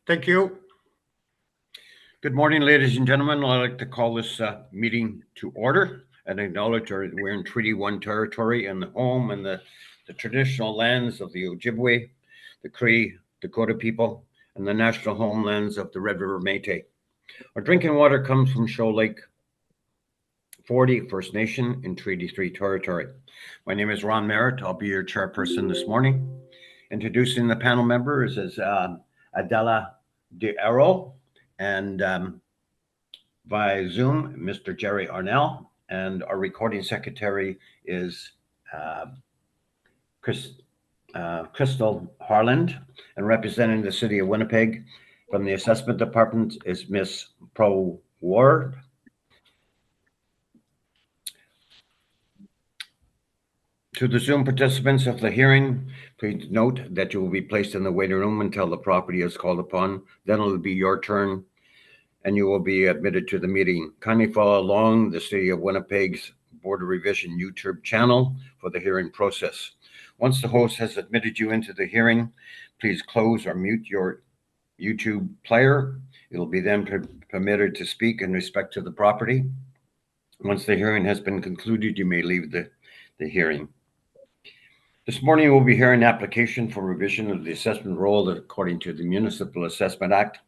Thank you. Good morning, ladies and gentlemen. I'd like to call this meeting to order and acknowledge we're in Treaty 1 territory and the home and the traditional lands of the Ojibwe, the Cree, Dakota people, and the national homelands of the Red River Métis. Our drinking water comes from Shoal Lake 40 First Nation in Treaty 3 territory. My name is Ron Merritt. I'll be your chairperson this morning. Introducing the panel members is Adela De Arrow, and via Zoom, Mr. Jerry Arnell, and our recording secretary is Crystal Harland, and representing the city of Winnipeg from the assessment department is Miss Pro Ward. To the Zoom participants of the hearing, please note that you will be placed in the waiting room until the property is called upon. Then it will be your turn and you will be admitted to the meeting. Kindly follow along the City of Winnipeg's Board of Revision YouTube channel for the hearing process. Once the host has admitted you into the hearing, please close or mute your YouTube player. You'll be then permitted to speak in respect to the property. Once the hearing has been concluded, you may leave the hearing. This morning, we'll be hearing an application for revision of the assessment roll according to the Municipal Assessment Act.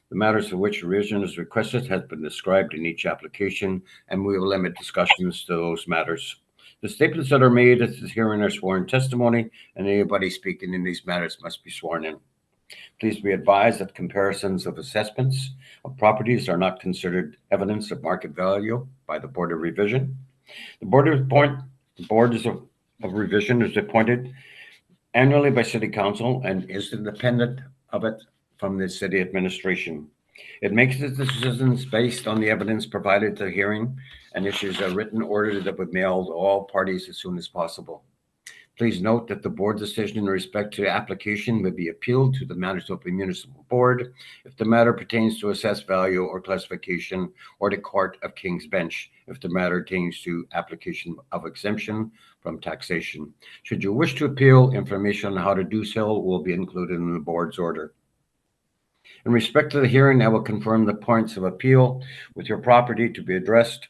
The matters for which revision is requested has been described in each application, and we will limit discussions to those matters. The statements that are made at this hearing are sworn testimony, and anybody speaking in these matters must be sworn in. Please be advised that comparisons of assessments of properties are not considered evidence of market value by the Board of Revision. The Board of Revision is appointed annually by City Council and is independent of it from the City Administration. It makes its decisions based on the evidence provided to the hearing and issues a written order that would be mailed to all parties as soon as possible. Please note that the board decision in respect to the application may be appealed to the Manitoba Municipal Board if the matter pertains to assessed value or classification, or the Court of King's Bench if the matter pertains to application of exemption from taxation. Should you wish to appeal, information on how to do so will be included in the board's order. In respect to the hearing, I will confirm the points of appeal with your property to be addressed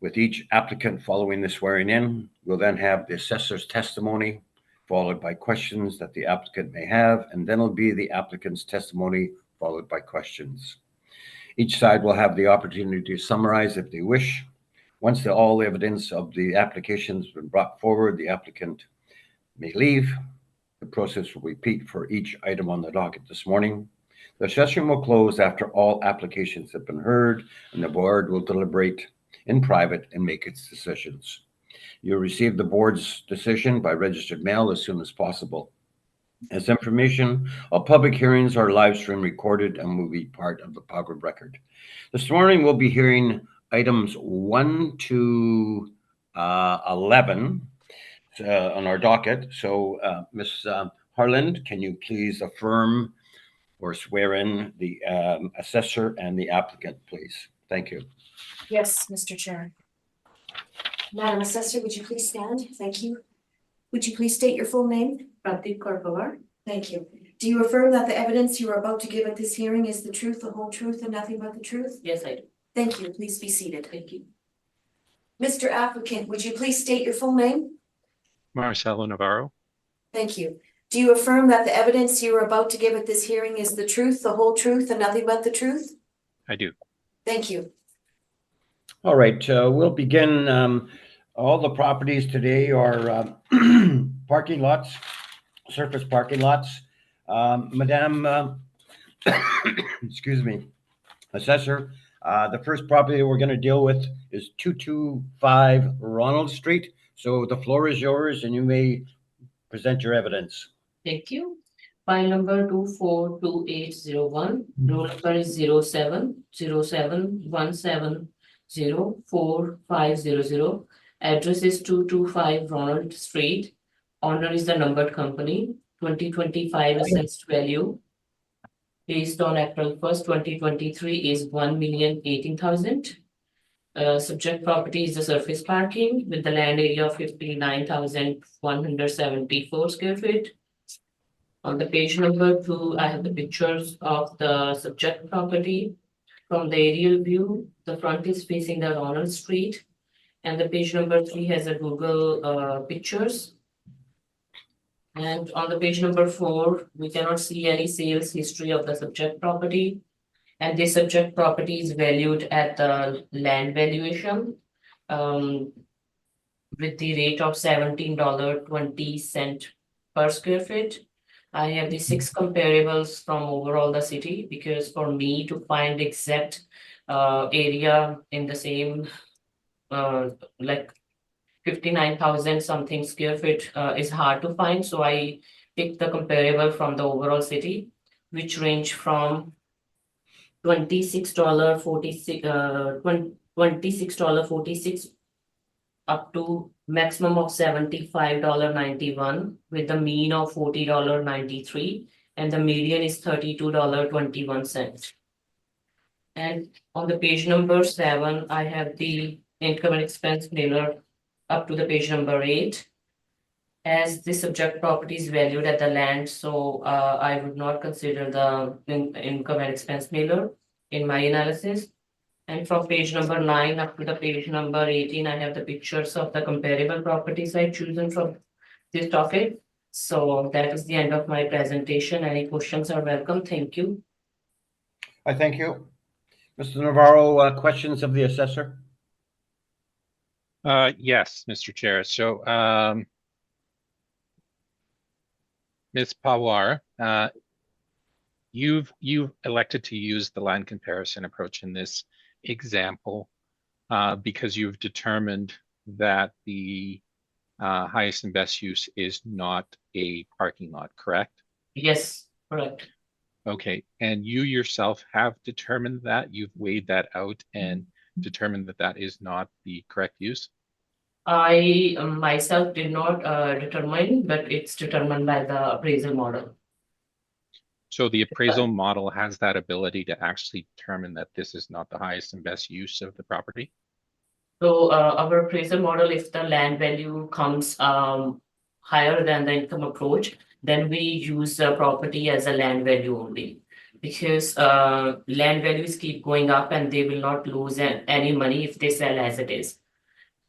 with each applicant following the swearing in. We'll then have the assessor's testimony, followed by questions that the applicant may have, and then it'll be the applicant's testimony, followed by questions. Each side will have the opportunity to summarize if they wish. Once all evidence of the application has been brought forward, the applicant may leave. The process will repeat for each item on the docket this morning. The session will close after all applications have been heard, and the board will deliberate in private and make its decisions. You'll receive the board's decision by registered mail as soon as possible. As information, all public hearings are live stream recorded and will be part of the public record. This morning, we'll be hearing items 1 to 11 on our docket. So, Ms. Harland, can you please affirm or swear in the assessor and the applicant, please? Thank you. Yes, Mr. Chair. Madam Assessor, would you please stand? Thank you. Would you please state your full name? Pratik Korpavar. Thank you. Do you affirm that the evidence you are about to give at this hearing is the truth, the whole truth, and nothing but the truth? Yes, I do. Thank you. Please be seated. Thank you. Mr. Applicant, would you please state your full name? Marcelo Navarro. Thank you. Do you affirm that the evidence you are about to give at this hearing is the truth, the whole truth, and nothing but the truth? I do. Thank you. All right, we'll begin. All the properties today are parking lots, surface parking lots. Madam, excuse me, Assessor, the first property we're going to deal with is 225 Ronald Street. So the floor is yours and you may present your evidence. Thank you. File number 242801. Roll number is 0707170450. Address is 225 Ronald Street. Owner is the numbered company. 2025 assessed value based on April 1st, 2023 is 1,018,000. Subject property is the surface parking with the land area of 59,174 square feet. On the page number 2, I have the pictures of the subject property. From the aerial view, the front is facing the Ronald Street. And the page number 3 has a Google pictures. And on the page number 4, we cannot see any sales history of the subject property. And this subject property is valued at the land valuation with the rate of $17.20 per square feet. I have the 6 comparables from overall the city, because for me to find exact area in the same like 59,000 something square feet is hard to find. So I picked the comparable from the overall city, which range from $26.46 up to maximum of $75.91, with the mean of $40.93, and the median is $32.21. And on the page number 7, I have the income and expense planner up to the page number 8. As the subject property is valued at the land, so I would not consider the income and expense mailer in my analysis. And from page number 9 up to the page number 18, I have the pictures of the comparable properties I've chosen from this topic. So that is the end of my presentation. Any questions are welcome. Thank you. I thank you. Mr. Navarro, questions of the assessor? Yes, Mr. Chair. So, Ms. Pawar, you've elected to use the land comparison approach in this example because you've determined that the highest and best use is not a parking lot, correct? Yes, correct. Okay, and you yourself have determined that, you've weighed that out and determined that that is not the correct use? I myself did not determine, but it's determined by the appraisal model. So the appraisal model has that ability to actually determine that this is not the highest and best use of the property? So our appraisal model, if the land value comes higher than the income approach, then we use the property as a land value only. Because land values keep going up and they will not lose any money if they sell as it is.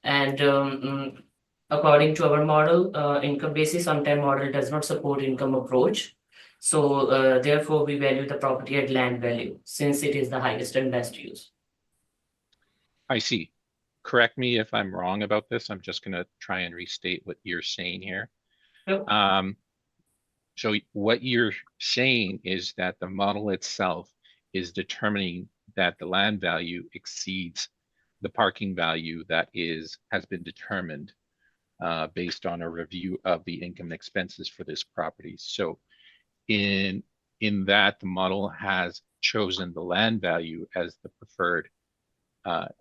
And according to our model, income basis sometime model does not support income approach. So therefore we value the property at land value since it is the highest and best use. I see. Correct me if I'm wrong about this. I'm just going to try and restate what you're saying here. Yep. So what you're saying is that the model itself is determining that the land value exceeds the parking value that has been determined based on a review of the income and expenses for this property. So in that, the model has chosen the land value as the preferred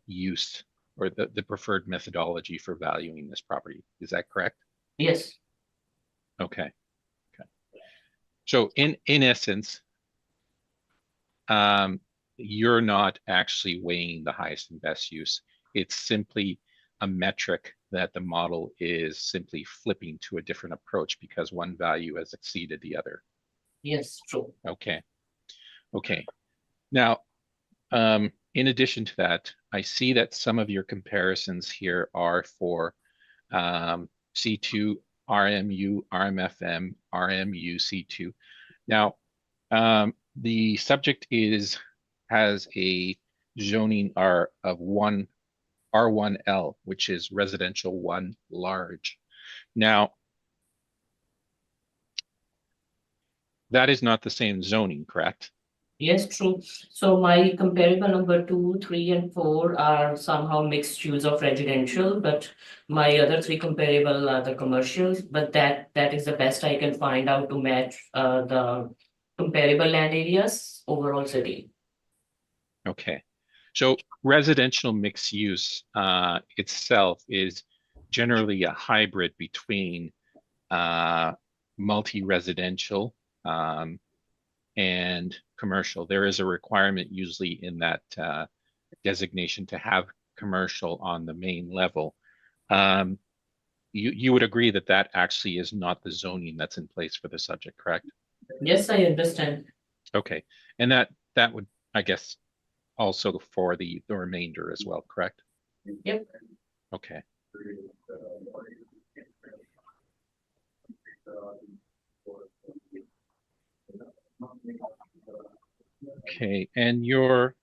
use or the preferred methodology for valuing this property. Is that correct? Yes. Okay. So in essence, you're not actually weighing the highest and best use. It's simply a metric that the model is simply flipping to a different approach because one value has exceeded the other. Yes, true. Okay. Now, in addition to that, I see that some of your comparisons here are for C2, RMU, RMFM, RMU, C2. Now, the subject has a zoning R of R1L, which is residential 1 large. Now, that is not the same zoning, correct? Yes, true. So my comparable number 2, 3, and 4 are somehow mixed use of residential, but my other 3 comparable are the commercials. But that is the best I can find out to match the comparable land areas overall city. Okay, so residential mixed use itself is generally a hybrid between multi-residential and commercial. There is a requirement usually in that designation to have commercial on the main level. You would agree that that actually is not the zoning that's in place for the subject, correct? Yes, I understand. Okay, and that would, I guess, also for the remainder as well, correct? Yep. Okay. Okay, and your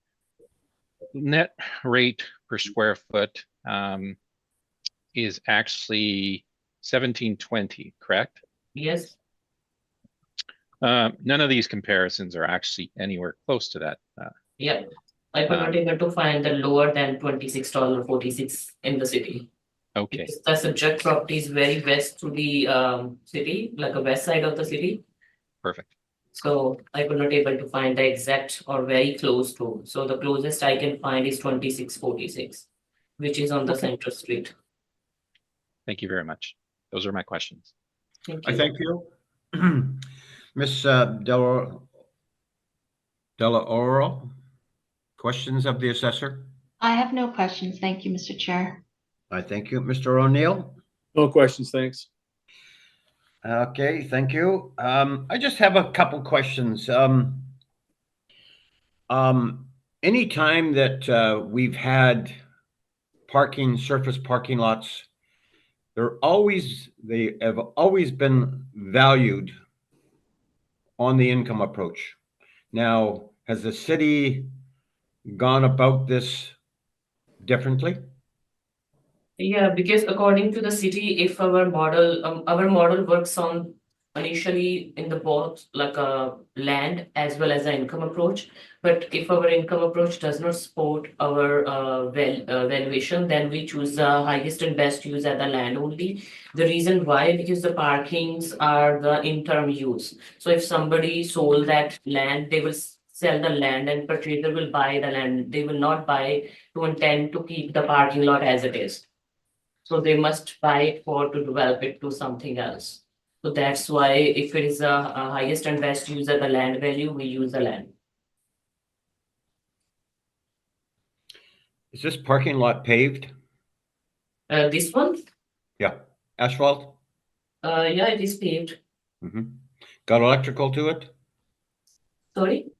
net rate per square foot is actually 1720, correct? Yes. None of these comparisons are actually anywhere close to that. Yep. I could not Um, able to find the lower than $26.46 in the city. okay, Because the subject property is very west to the city, like a west side of the city. perfect. So I could not able to find the exact or very close to. So the closest I can find is 2646, which is on the Okay. Center Street. Thank you very much. Those are my questions. Thank I you. thank you. Miss Della Oro, questions of the assessor? I have no questions. Thank you, Mr. Chair. I thank you. Mr. O'Neill? No questions, thanks. Okay, thank you. I just have a couple questions. Any time that we've had surface parking lots, they have always been valued on the income approach. Now, has the city gone about this differently? Yeah, because according to the city, if our model works on initially in the both like a land as well as an income approach. But if our income approach does not support our valuation, then we choose the highest and best use at the land only. The reason why, because the parkings are the interim use. So if somebody sold that land, they will sell the land and purchaser will buy the land. They will not buy to intend to keep the parking lot as it is. So they must buy it for to develop it to something else. So that's why if it is a highest and best use of the land value, we use the land. Is this parking lot paved? This one, Yeah. Asphalt? yeah, it is paved. Got electrical to it? Sorry.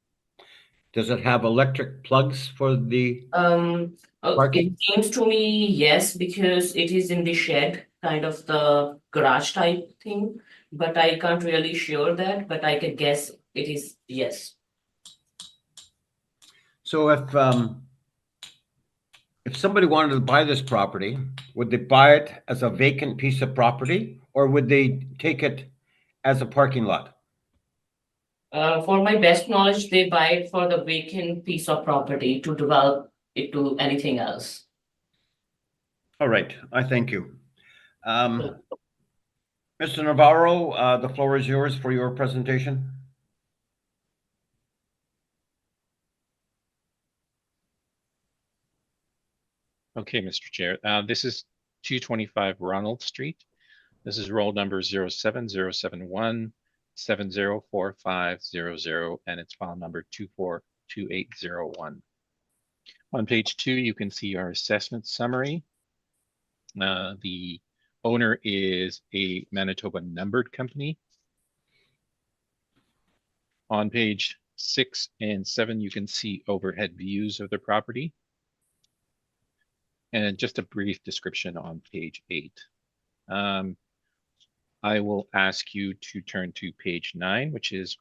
Does it have electric plugs for the It parking? seems to me yes, because it is in the shed, kind of the garage type thing. But I can't really sure that, but I can guess it is yes. So if somebody wanted to buy this property, would they buy it as a vacant piece of property or would they take it as a parking lot? For my best knowledge, they buy it for the vacant piece of property to develop it to anything else. All right, I thank you. Mr. Navarro, the floor is yours for your presentation. Okay, Mr. Chair. This is 225 Ronald Street. This is roll number 07071 704500, and it's file number 242801. On page 2, you can see our assessment summary. The owner is a Manitoba numbered company. On page 6 and 7, you can see overhead views of the property. And just a brief description on page 8. I will ask you to turn to page 9, which is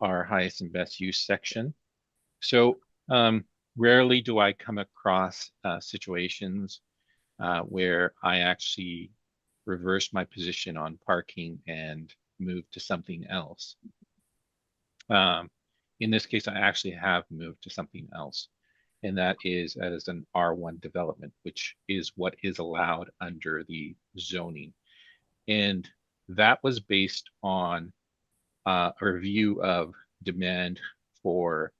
our highest and best use section. So rarely do I come across situations where I actually reverse my position on parking and move to something else. In this case, I actually have moved to something else, and that is as an R1 development, which is what is allowed under the zoning. And that was based on a review of demand for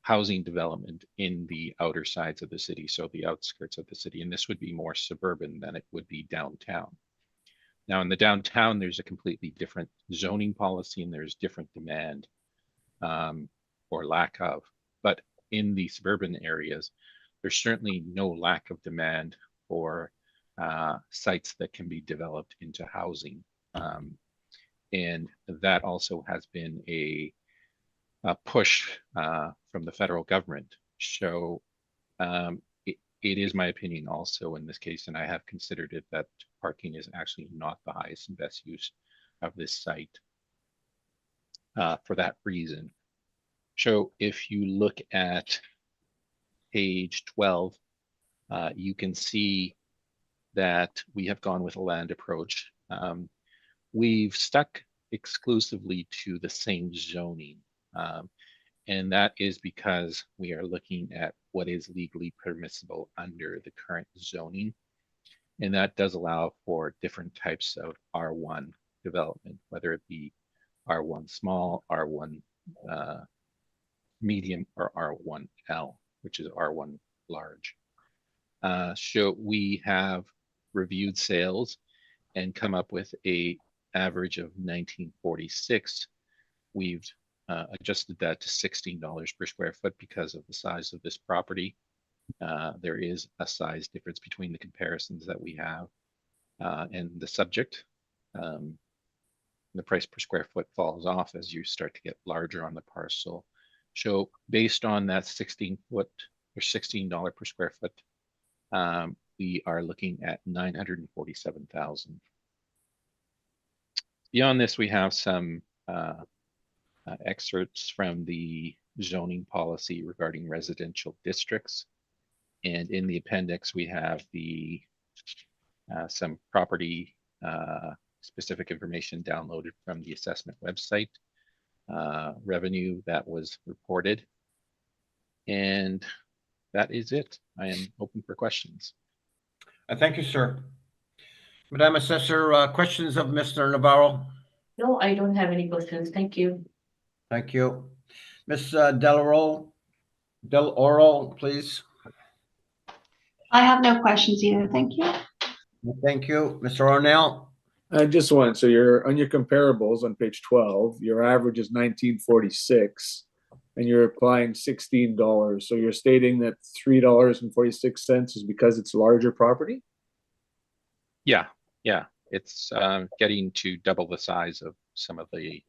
housing development in the outer sides of the city, so the outskirts of the city. And this would be more suburban than it would be downtown. Now, in the downtown, there's a completely different zoning policy and there's different demand or lack of. But in the suburban areas, there's certainly no lack of demand for sites that can be developed into housing. And that also has been a push from the federal government. So it is my opinion also in this case, and I have considered it, that parking is actually not the highest and best use of this site for that reason. So if you look at page 12, you can see that we have gone with a land approach. We've stuck exclusively to the same zoning. And that is because we are looking at what is legally permissible under the current zoning. And that does allow for different types of R1 development, whether it be R1 small, R1 medium, or R1L, which is R1 large. So we have reviewed sales and come up with a average of 1946. We've adjusted that to $16 per square foot because of the size of this property. There is a size difference between the comparisons that we have and the subject. The price per square foot falls off as you start to get larger on the parcel. So based on that 16 foot or $16 per square foot, we are looking at $947,000. Beyond this, we have some excerpts from the zoning policy regarding residential districts. And in the appendix, we have the some property specific information downloaded from the assessment website, revenue that was reported. And that is it. I am open for questions. Thank you, sir. Madam Assessor, questions of Mr. Navarro? No, I don't have any questions. Thank you. Thank you. Ms. Del Oro, please. I have no questions either. Thank you. Thank you. Mr. Ornell? Just one. So you're on your comparables on page 12, your average is 1946 and you're applying $16. So you're stating that $3.46 is because it's larger property? Yeah. It's getting to double the size of some of the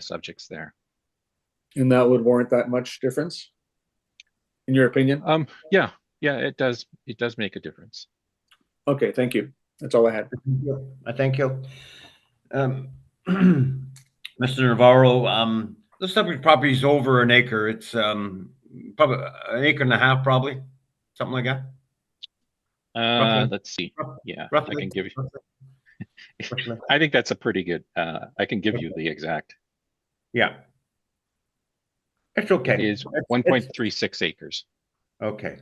subjects there. And that would warrant that much difference, in your opinion? Yeah, it does make a difference. Okay, thank you. That's all I had. Thank you. Mr. Navarro, the subject property is over an acre. It's probably an acre and a half, probably, something like that. Roughly. Let's see. Yeah, Roughly. I can give you. Roughly. I think that's a pretty good. I can give you the exact. Yeah. It's okay. It is 1.36 acres. Okay.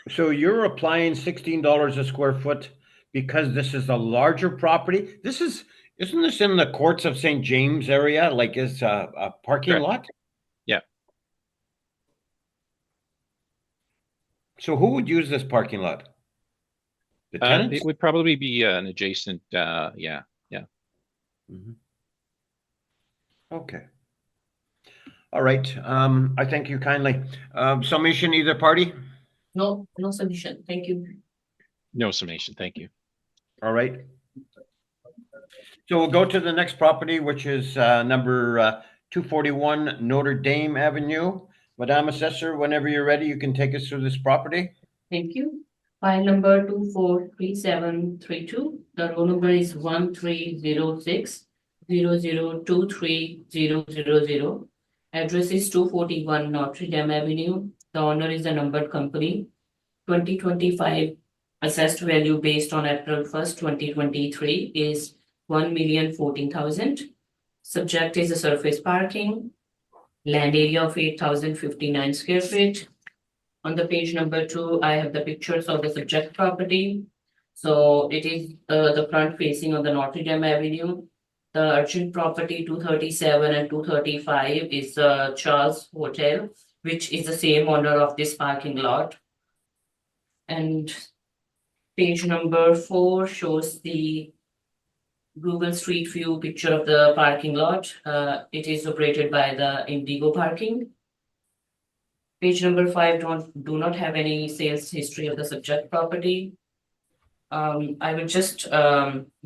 So you're applying $16 a square foot because this is a larger property? Isn't this in the courts of St. James area? Like it's a parking Correct. lot? Yeah. So who would use this parking lot? The tenants? It would probably be an adjacent, yeah. Mhm. Okay. All right. I thank you kindly. Summation, either party? No submission. Thank you. No summation, thank you. All right. So we'll go to the next property, which is number 241 Notre Dame Avenue. Madam Assessor, whenever you're ready, you can take us through this property. Thank you. File number 243732. The roll number is 1306-0023-000. Address is 241 Notre Dame Avenue. The owner is a numbered company. 2025 assessed value based on April 1st, 2023 is 1,014,000. Subject is a surface parking. Land area of 8,059 square feet. On the page number 2, I have the pictures of the subject property. So it is the front facing of the Notre Dame Avenue. The adjacent property 237 and 235 is the Charles Hotel, which is the same owner of this parking lot. And page number 4 shows the Google Street View picture of the parking lot. It is operated by the Indigo Parking. Page number 5 do not have any sales history of the subject property. I will just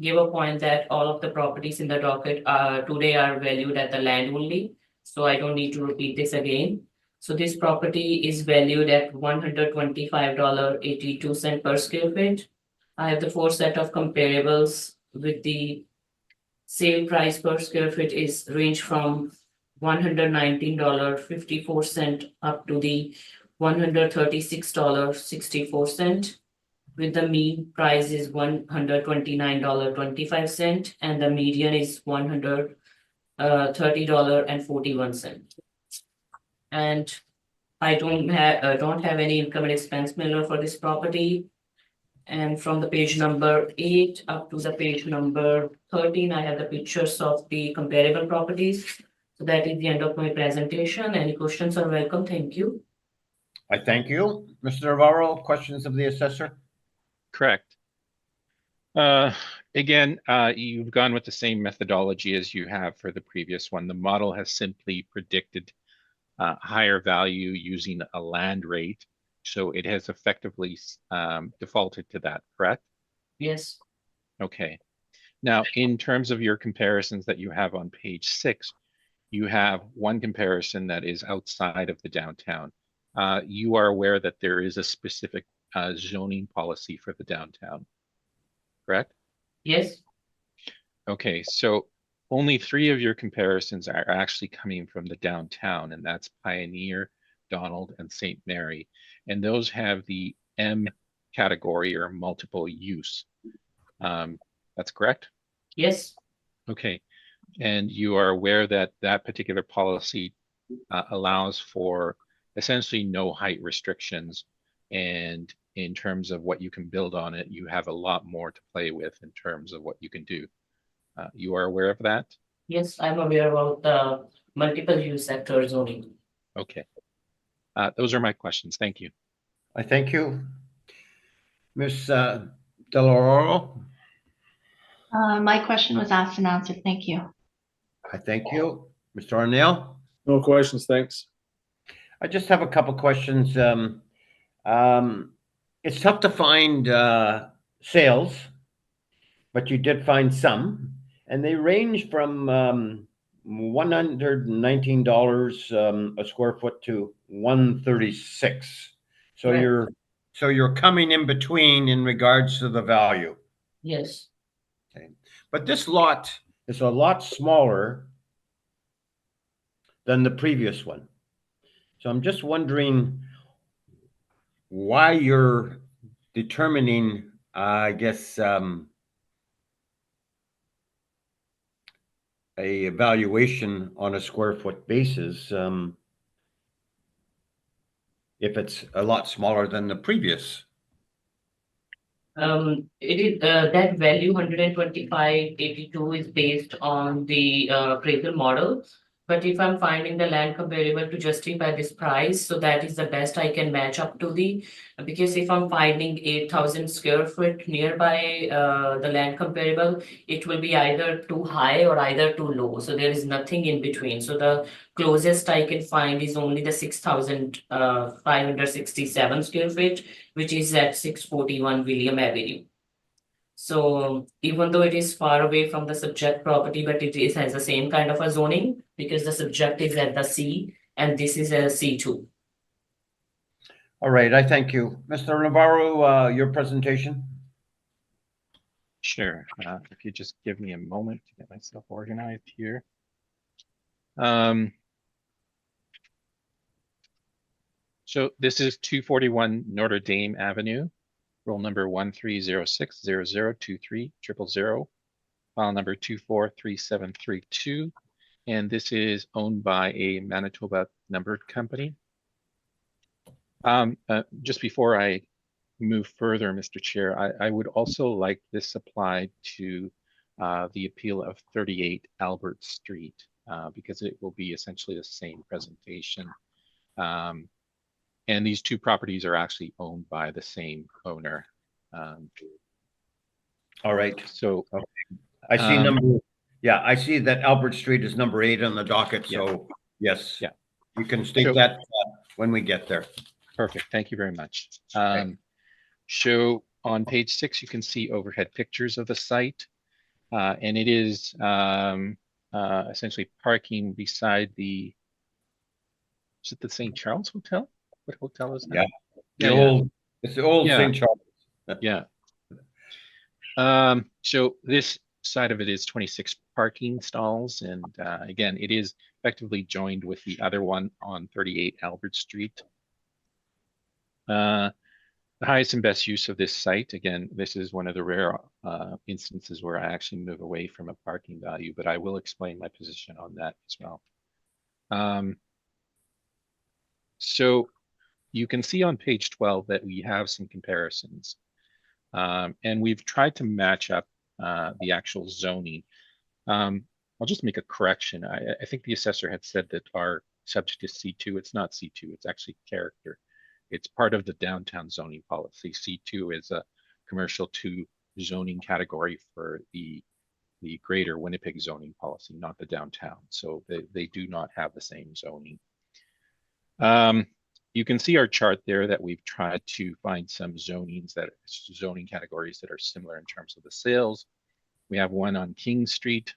give a point that all of the properties in the docket today are valued at the land only. So I don't need to repeat this again. So this property is valued at $125.82 per square feet. I have the four set of comparables with the sale price per square feet is range from $119.54 up to the $136.64, with the mean price is $129.25 and the median is $130.41. And I don't have any income and expense mailer for this property. And from the page number 8 up to the page number 13, I have the pictures of the comparable properties. So that is the end of my presentation. Any questions are welcome. Thank you. I thank you. Mr. Navarro, questions of the assessor? Correct. Again, you've gone with the same methodology as you have for the previous one. The model has simply predicted higher value using a land rate. So it has effectively defaulted to that, correct? Yes. Okay. Now, in terms of your comparisons that you have on page 6, you have one comparison that is outside of the downtown. You are aware that there is a specific zoning policy for the downtown, correct? Yes. Okay, so only 3 of your comparisons are actually coming from the downtown, and that's Pioneer, Donald, and St. Mary. And those have the M category or multiple use. That's correct? Yes. Okay, and you are aware that that particular policy allows for essentially no height restrictions, and in terms of what you can build on it, you have a lot more to play with in terms of what you can do. You are aware of that? Yes, I'm aware about the multiple use sector zoning. Okay. Those are my questions. Thank you. I thank you. Ms. Deloro, My question was asked and answered. Thank you. I thank you. Mr. Arnell, No questions, thanks. I just have a couple questions. It's tough to find sales, but you did find some, and they range from $119 a square foot to $136. So Right. you're coming in between in regards to the value. Yes. Okay. But this lot is a lot smaller than the previous one. So I'm just wondering why you're determining, I guess, a evaluation on a square foot basis, if it's a lot smaller than the previous. It is that value 125.82 is based on the appraisal model. But if I'm finding the land comparable to justify this price, so that is the best I can match up to the, because if I'm finding 8,000 square foot nearby the land comparable, it will be either too high or either too low. So there is nothing in between. So the closest I can find is only the 6,567 square feet, which is at 641 William Avenue. So even though it is far away from the subject property, but has the same kind of a zoning because the subject is at the C and this is a C2. All right, I thank you. Mr. Navarro, your presentation. Sure. If you just give me a moment to get myself organized here. So this is 241 Notre Dame Avenue, roll number 130600230000, file number 243732, and this is owned by a Manitoba numbered company. Just before I move further, Mr. Chair, I would also like this applied to the appeal of 38 Albert Street, because it will be essentially the same presentation. And these two properties are actually owned by the same owner. All right. So I see I see that Albert Street is number 8 on the docket. So yes, Yeah. You can state So- that when we get there. perfect. Thank you very much. Okay. So on page 6, you can see overhead pictures of the site. And it is essentially parking beside the, is it the St. Charles Hotel? What hotel is that? Yeah. Yeah, The yeah. old, it's the old Yeah. St. Charles. Yeah. So this side of it is 26 parking stalls. And again, it is effectively joined with the other one on 38 Albert Street. The highest and best use of this site, again, this is one of the rare instances where I actually move away from a parking value, but I will explain my position on that as well. So you can see on page 12 that we have some comparisons. And we've tried to match up the actual zoning. I'll just make a correction. I think the assessor had said that our subject is C2. It's not C2, it's actually character. It's part of the downtown zoning policy. C2 is a commercial 2 zoning category for the greater Winnipeg zoning policy, not the downtown. So they do not have the same zoning. You can see our chart there that we've tried to find some zoning categories that are similar in terms of the sales. We have one on King Street.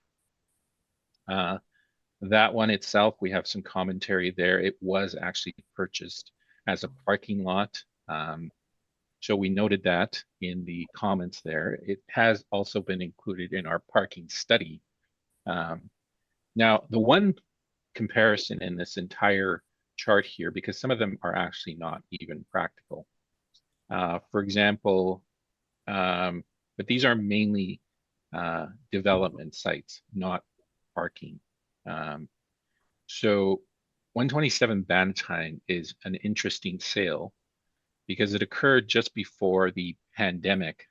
That one itself, we have some commentary there. It was actually purchased as a parking lot. So we noted that in the comments there. It has also been included in our parking study. Now, the one comparison in this entire chart here, because some of them are actually not even practical. For example, but these are mainly development sites, not parking. So 127 Bannatyne is an interesting sale because it occurred just before the pandemic,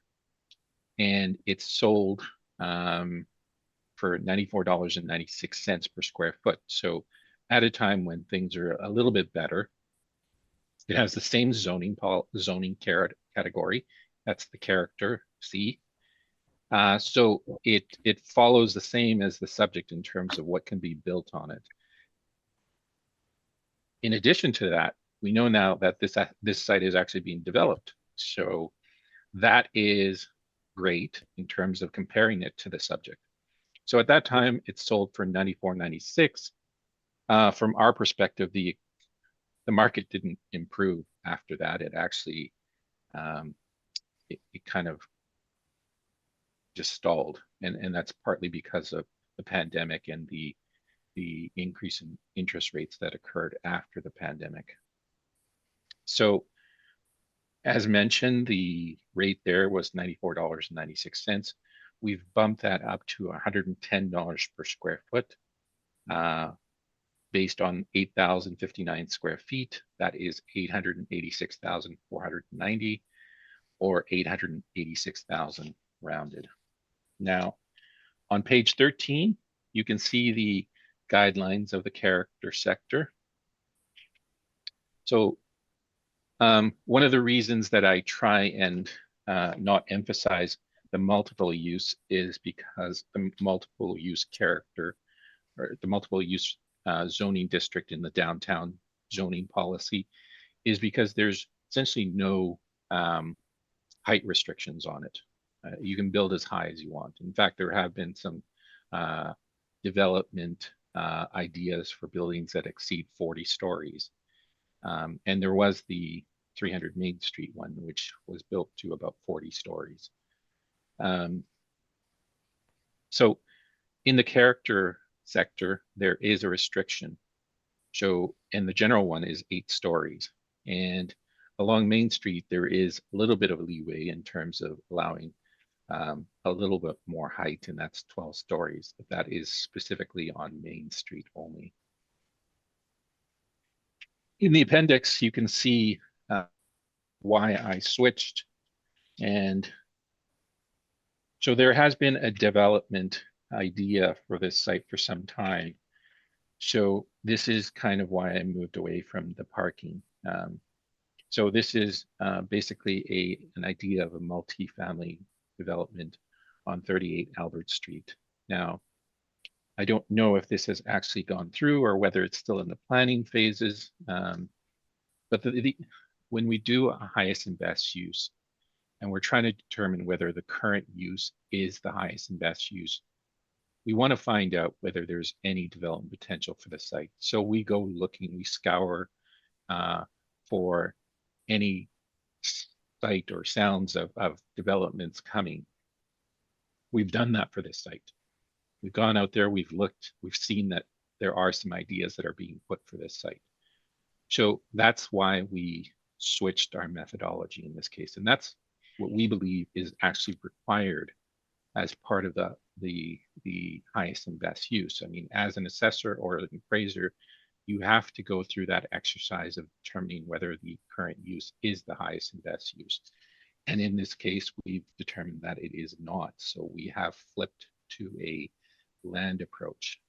and it's sold for $94.96 per square foot. So at a time when things are a little bit better, it has the same zoning category. That's the character C. So it follows the same as the subject in terms of what can be built on it. In addition to that, we know now that this site is actually being developed. So that is great in terms of comparing it to the subject. So at that time, it sold for $94.96. From our perspective, the market didn't improve after that. It actually it kind of just stalled, and that's partly because of the pandemic and the increase in interest rates that occurred after the pandemic. So as mentioned, the rate there was $94.96. We've bumped that up to $110 per square foot. Based on 8,059 square feet, that is 886,490 or 886,000 rounded. Now, on page 13, you can see the guidelines of the character sector. So one of the reasons that I try and not emphasize the multiple use is because the multiple use character, or the multiple use zoning district in the downtown zoning policy, is because there's essentially no height restrictions on it. You can build as high as you want. In fact, there have been some development ideas for buildings that exceed 40 stories. And there was the 300 Main Street one, which was built to about 40 stories. So in the character sector, there is a restriction. So, and the general one is 8 stories. And along Main Street, there is a little bit of leeway in terms of allowing a little bit more height, and that's 12 stories, but that is specifically on Main Street only. In the appendix, you can see why I switched. And so there has been a development idea for this site for some time. So this is kind of why I moved away from the parking. So this is basically an idea of a multi-family development on 38 Albert Street. Now, I don't know if this has actually gone through or whether it's still in the planning phases. But when we do a highest and best use, and we're trying to determine whether the current use is the highest and best use. We want to find out whether there's any development potential for the site. So we go looking, we scour for any sight or sounds of developments coming. We've done that for this site. We've gone out there, we've looked, we've seen that there are some ideas that are being put for this site. So that's why we switched our methodology in this case. And that's what we believe is actually required as part of the highest and best use. I mean, as an assessor or an appraiser, you have to go through that exercise of determining whether the current use is the highest and best use. And in this case, we've determined that it is not. So we have flipped to a land approach.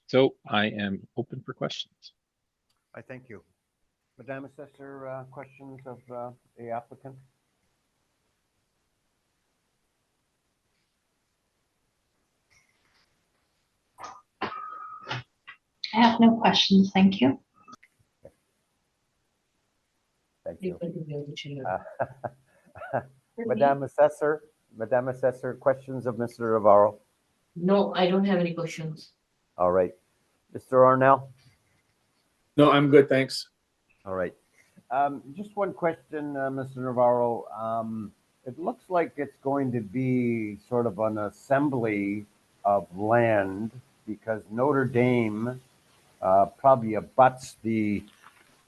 So I am open for questions. I thank you. Madam Assessor, questions of the applicant? I have no questions, thank you. Thank you. Chair. Madam Assessor, questions of Mr. Navarro? No, I don't have any questions. All right. Mr. Arnell? No, I'm good, thanks. All right. Just one question, Mr. Navarro. It looks like it's going to be sort of an assembly of land because Notre Dame probably abuts the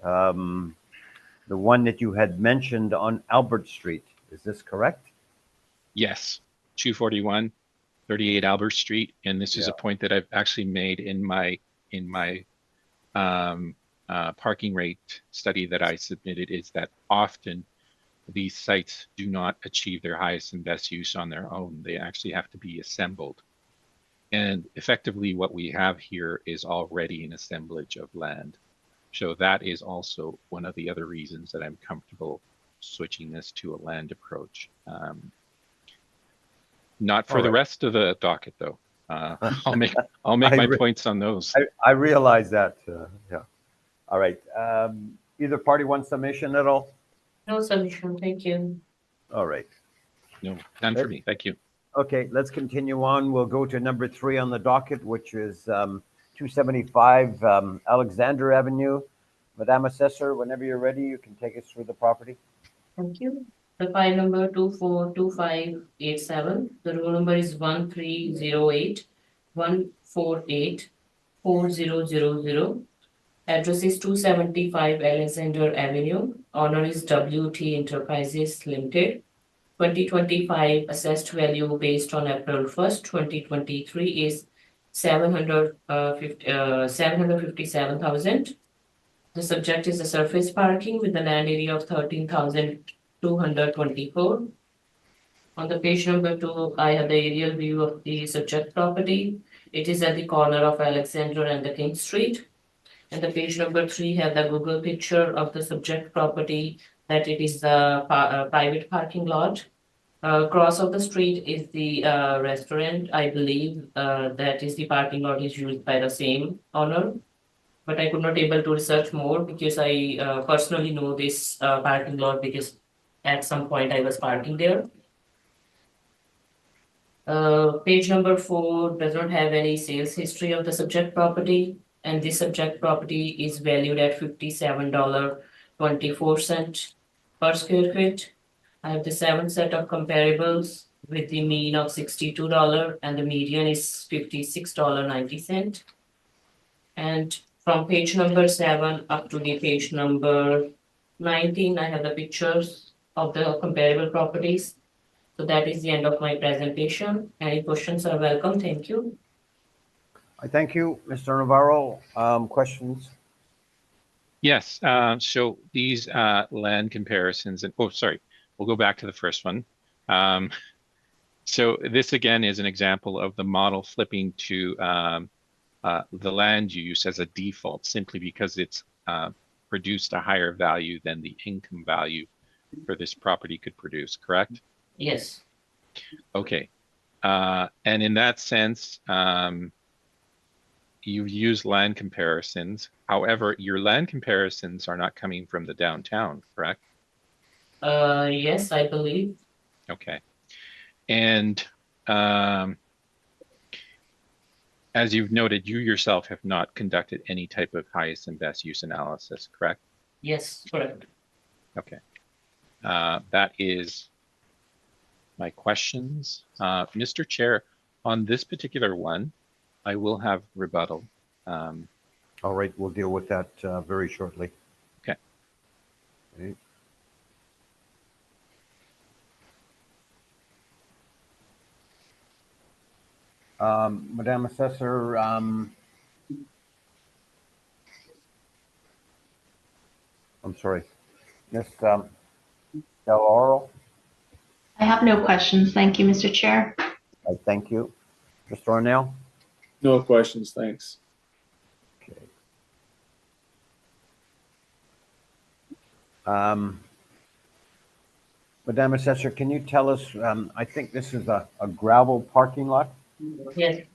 one that you had mentioned on Albert Street. Is this correct? Yes, 241, 38 Albert Street. And this is a point that I've actually made in my parking rate study that I submitted, is that often these sites do not achieve their highest and best use on their own. They actually have to be assembled. And effectively what we have here is already an assemblage of land. So that is also one of the other reasons that I'm comfortable switching this to a land approach. Not for the rest of the docket though. I'll make my points on those. I realize that. Yeah. All right. Either party wants submission at all? No submission, thank you. All right. No, none for me. Thank you. Okay, let's continue on. We'll go to number 3 on the docket, which is 275 Alexander Avenue. Madam Assessor, whenever you're ready, you can take us through the property. Thank you. The file number 242587. The roll number is 1308 148 4000. Address is 275 Alexander Avenue. Owner is WT Enterprises Limited. 2025 assessed value based on April 1st, 2023 is 757,000. The subject is a surface parking with a land area of 13,224. On the page number 2, I have the aerial view of the subject property. It is at the corner of Alexander and the King Street. And the page number 3 have the Google picture of the subject property, that it is the private parking lot. Across of the street is the restaurant. I believe that is the parking lot is used by the same owner. But I could not able to research more because I personally know this parking lot because at some point I was parking there. Page number 4 does not have any sales history of the subject property, and this subject property is valued at $57.24 per square feet. I have the 7 set of comparables with the mean of $62 and the median is $56.90. And from page number 7 up to the page number 19, I have the pictures of the comparable properties. So that is the end of my presentation. Any questions are welcome. Thank you. I thank you, Mr. Navarro. Questions? Yes, so these land comparisons and, oh, sorry, we'll go back to the first one. So this again is an example of the model flipping to the land use as a default, simply because it's produced a higher value than the income value for this property could produce, correct? Yes. Okay, and in that sense, you've used land comparisons. However, your land comparisons are not coming from the downtown, correct? Yes, I believe. Okay. And as you've noted, you yourself have not conducted any type of highest and best use analysis, correct? Yes, correct. Okay. That is my questions. Mr. Chair, on this particular one, I will have rebuttal. All right, we'll deal with that very shortly. Okay. Okay. Madam Assessor, I'm sorry, Miss Del Oro, I have no questions. Thank you, Mr. Chair. I thank you. Mr. Ornell? No questions, thanks. Okay. Madam Assessor, can you tell us, I think this is a gravel parking lot? Yes. Okay.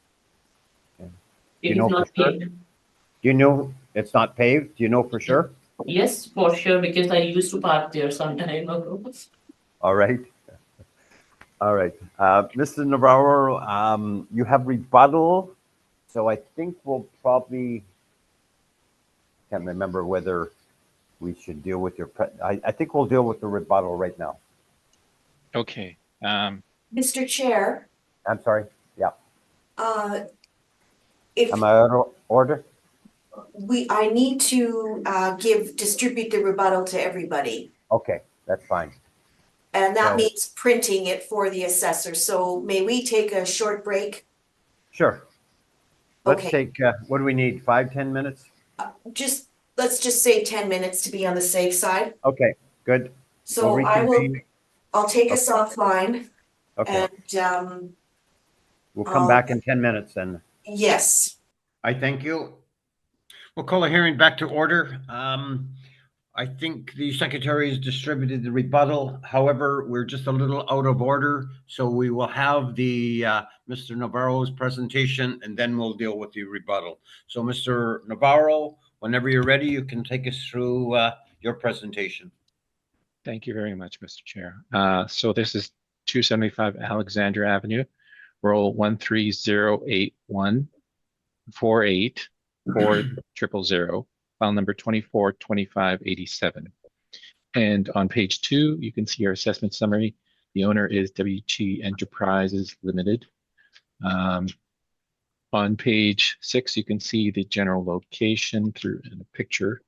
It You is know not for sure? paved. Do you know it's not paved? Do you know for sure? Yes, for sure, because I used to park there some time ago. All right. All right. Mr. Navarro, you have rebuttal. So I think we'll probably, can't remember whether we should deal with your, I think we'll deal with the rebuttal right now. Okay. Mr. Chair, I'm sorry. Yeah. if Am I out of order? I need to distribute the rebuttal to everybody. Okay, that's fine. And that So- means printing it for the assessor. So may we take a short break? Sure. Let's Okay. take, what do we need? 5-10 minutes? Let's just say 10 minutes to be on the safe side. Okay, good. So We'll I'll reconvene. take us offline Okay, and, we'll come back in 10 minutes then. yes. I thank you. We'll call the hearing back to order. I think the secretary has distributed the rebuttal. However, we're just a little out of order. So we will have the Mr. Navarro's presentation and then we'll deal with the rebuttal. So Mr. Navarro, whenever you're ready, you can take us through your presentation. Thank you very much, Mr. Chair. So this is 275 Alexandra Avenue, roll 13081484000, file number 242587. And on page 2, you can see our assessment summary. The owner is WT Enterprises Limited. On page 6, you can see the general location through in a picture.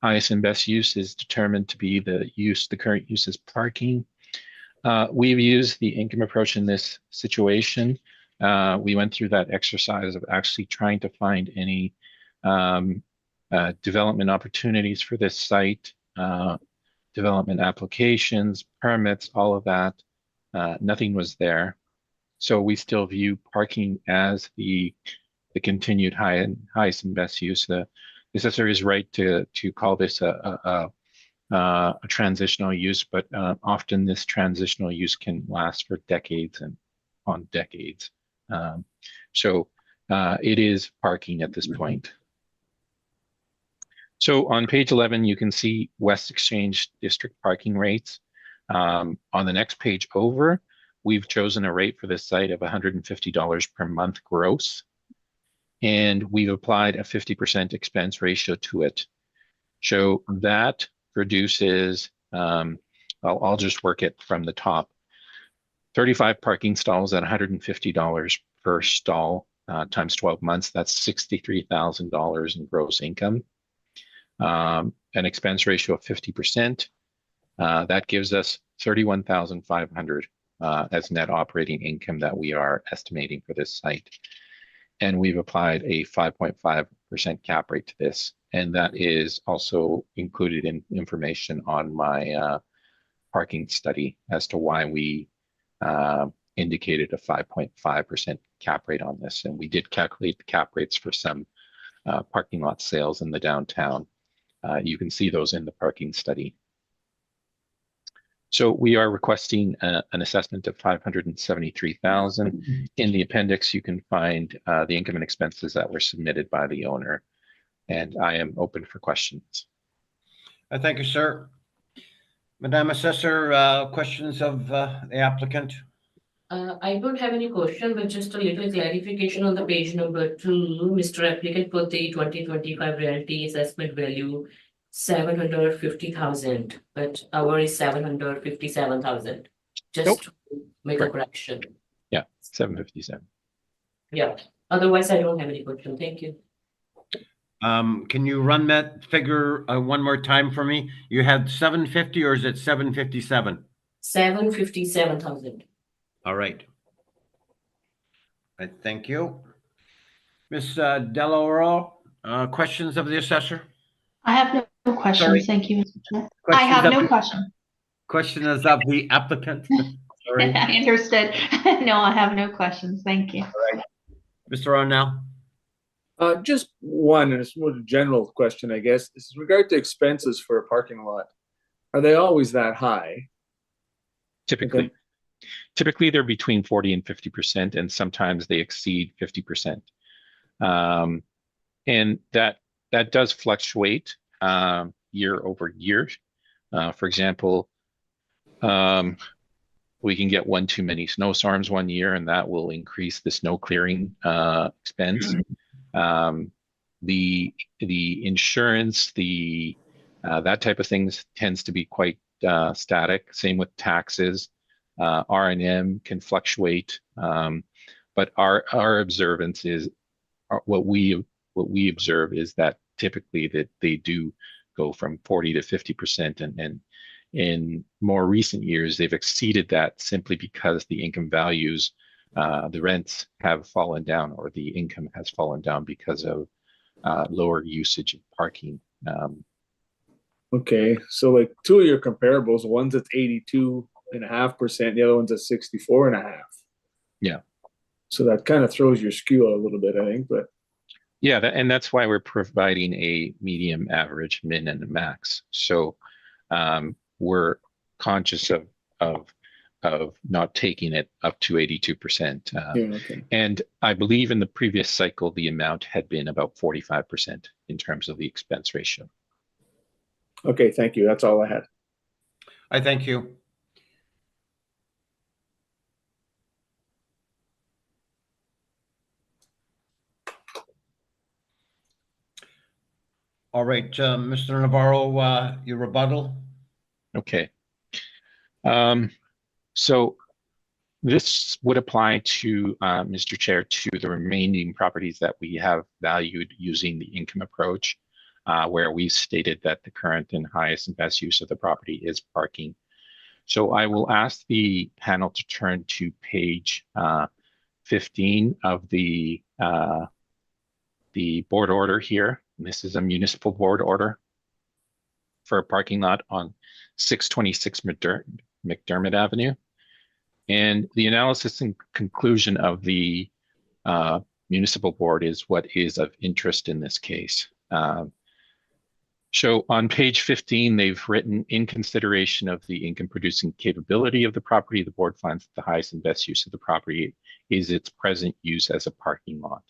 Highest and best use is determined to be the current use is parking. We've used the income approach in this situation. We went through that exercise of actually trying to find any development opportunities for this site, development applications, permits, all of that. Nothing was there. So we still view parking as the continued highest and best use. The assessor is right to call this a transitional use, but often this transitional use can last for decades and on decades. So it is parking at this point. So on page 11, you can see West Exchange District parking rates. On the next page over, we've chosen a rate for this site of $150 per month gross. And we've applied a 50% expense ratio to it. So that produces, I'll just work it from the top. 35 parking stalls at $150 per stall times 12 months. That's $63,000 in gross income. An expense ratio of 50%. That gives us $31,500 as net operating income that we are estimating for this site. And we've applied a 5.5% cap rate to this. And that is also included in information on my parking study as to why we indicated a 5.5% cap rate on this. And we did calculate the cap rates for some parking lot sales in the downtown. You can see those in the parking study. So we are requesting an assessment of 573,000. In the appendix, you can find the income and expenses that were submitted by the owner. And I am open for questions. I thank you, sir. Madam Assessor, questions of the applicant? I don't have any question, but just a little clarification on the page number 2. Mr. Applicant put the 2025 realty assessment value 750,000, but our is 757,000. Just Nope. to make a correction. 757. Yeah, otherwise I don't have any question. Thank you. Can you run that figure one more time for me? You had 750 or is it 757? 757,000. All right. I thank you. Ms. Deloro, questions of the assessor? I have no questions. Sorry. Thank you, Mr. Chair. I Questions have of no the- question. Question is of the applicant. Sorry. I understood. No, I have no questions. Thank you. Mr. Arnell? Just one, and it's more a general question, I guess. This is in regard to expenses for a parking lot. Are they always that high? Typically. Okay. Typically, they're between 40 and 50%, and sometimes they exceed 50%. And that does fluctuate year over year. For example, we can get one too many snowstorms one year, and that will increase the snow clearing expense. The insurance, that type of things tends to be quite static. Same with taxes. R&M can fluctuate, but our observance is what we observe is that typically that they do go from 40 to 50%, and in more recent years they've exceeded that simply because the income values, the rents have fallen down, or the income has fallen down because of lower usage of parking. Okay, so like two of your comparables, one's at 82.5%, the other one's at 64.5%. Yeah. So that kind of throws your skew out a little bit, I think, but Yeah, and that's why we're providing a medium, average, min, and a max. So we're conscious of not taking it up to 82%. yeah, okay. And I believe in the previous cycle, the amount had been about 45% in terms of the expense ratio. Okay, thank you. That's all I had. I thank you. All right, Mr. Navarro, your rebuttal? Okay. So this would apply to, Mr. Chair, to the remaining properties that we have valued using the income approach, where we stated that the current and highest and best use of the property is parking. So I will ask the panel to turn to page 15 of the board order here. And this is a municipal board order for a parking lot on 626 McDermott Avenue. And the analysis and conclusion of the municipal board is what is of interest in this case. So on page 15, they've written, in consideration of the income producing capability of the property, the board finds that the highest and best use of the property is its present use as a parking lot.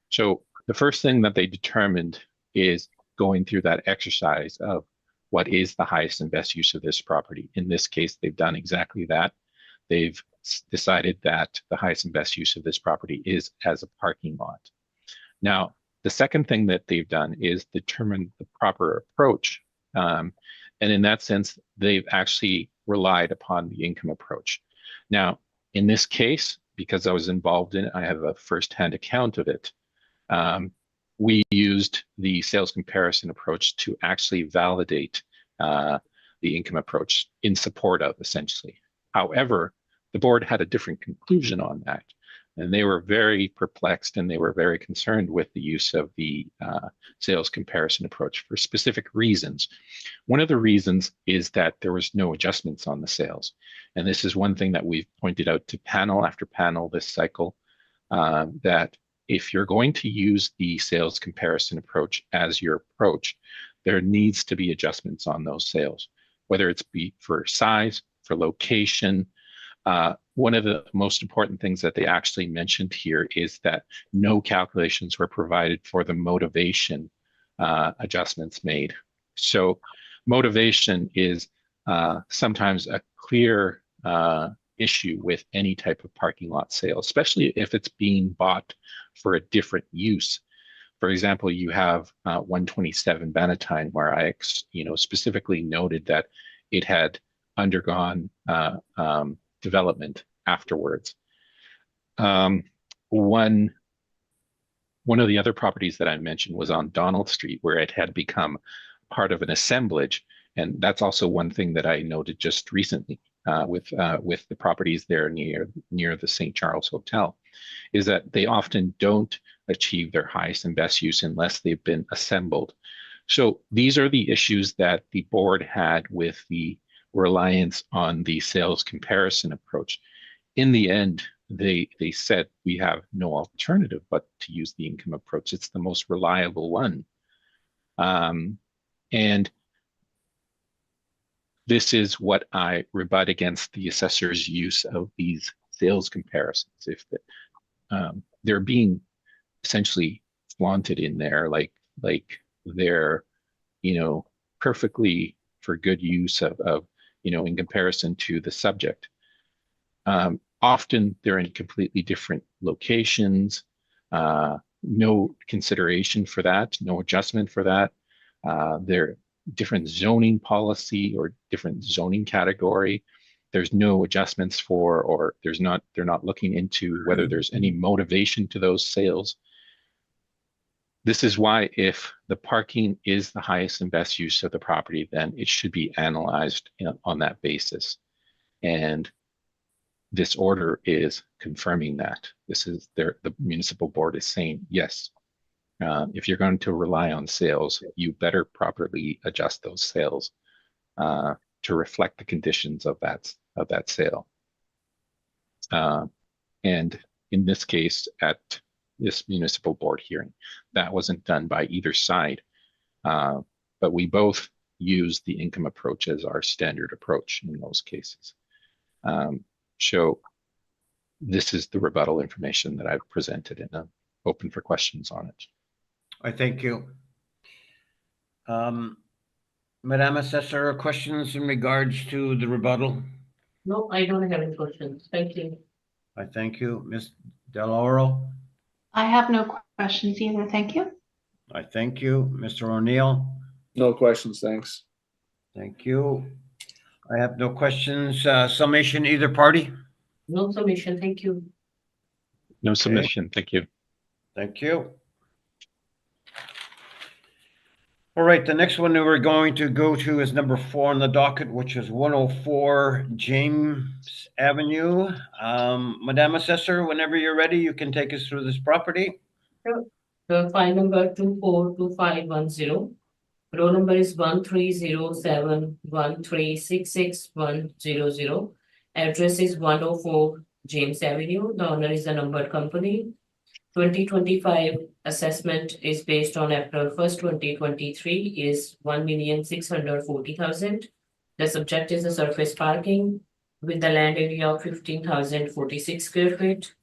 So the first thing that they determined is going through that exercise of what is the highest and best use of this property. In this case, they've done exactly that. They've decided that the highest and best use of this property is as a parking lot. Now, the second thing that they've done is determine the proper approach. And in that sense, they've actually relied upon the income approach. Now, in this case, because I was involved in it, I have a firsthand account of it. We used the sales comparison approach to actually validate the income approach in support of, essentially. However, the board had a different conclusion on that, and they were very perplexed and they were very concerned with the use of the sales comparison approach for specific reasons. One of the reasons is that there was no adjustments on the sales. And this is one thing that we've pointed out to panel after panel this cycle, that if you're going to use the sales comparison approach as your approach, there needs to be adjustments on those sales. whether it's be for size, for location. One of the most important things that they actually mentioned here is that no calculations were provided for the motivation adjustments made. So motivation is sometimes a clear issue with any type of parking lot sale, especially if it's being bought for a different use. For example, you have 127 Bannatyne, where I specifically noted that it had undergone development afterwards. One of the other properties that I mentioned was on Donald Street, where it had become part of an assemblage, and that's also one thing that I noted just recently with the properties there near the St. Charles Hotel, is that they often don't achieve their highest and best use unless they've been assembled. So these are the issues that the board had with the reliance on the sales comparison approach. In the end, they said we have no alternative but to use the income approach. It's the most reliable one. And this is what I rebut against the assessor's use of these sales comparisons. If they're being essentially flaunted in there, like they're, perfectly for good use of in comparison to the subject. Often they're in completely different locations, no consideration for that, no adjustment for that. They're different zoning policy or different zoning category. There's no adjustments for, or they're not looking into whether there's any motivation to those sales. This is why if the parking is the highest and best use of the property, then it should be analyzed on that basis. And this order is confirming that. This is the municipal board is saying, yes, if you're going to rely on sales, you better properly adjust those sales to reflect the conditions of that sale. And in this case, at this municipal board hearing, that wasn't done by either side, but we both use the income approach as our standard approach in those cases. So this is the rebuttal information that I've presented, and I'm open for questions on it. I thank you. Madam Assessor, questions in regards to the rebuttal? No, I don't have any questions. Thank you. I thank you. Ms. Deloro? I have no questions either. Thank you. I thank you. Mr. O'Neill? No questions, thanks. Thank you. I have no questions. Summation, either party? No submission. Thank you. No submission. Thank you. Thank you. All right, the next one that we're going to go to is number 4 on the docket, which is 104 James Avenue. Madam Assessor, whenever you're ready, you can take us through this property. The file number 242510. Row number is 130713661000. Address is 104 James Avenue. The owner is the numbered company. 2025 assessment is based on April 1st, 2023 is 1,640,000. The subject is the surface parking with the land area of 15,046 square feet.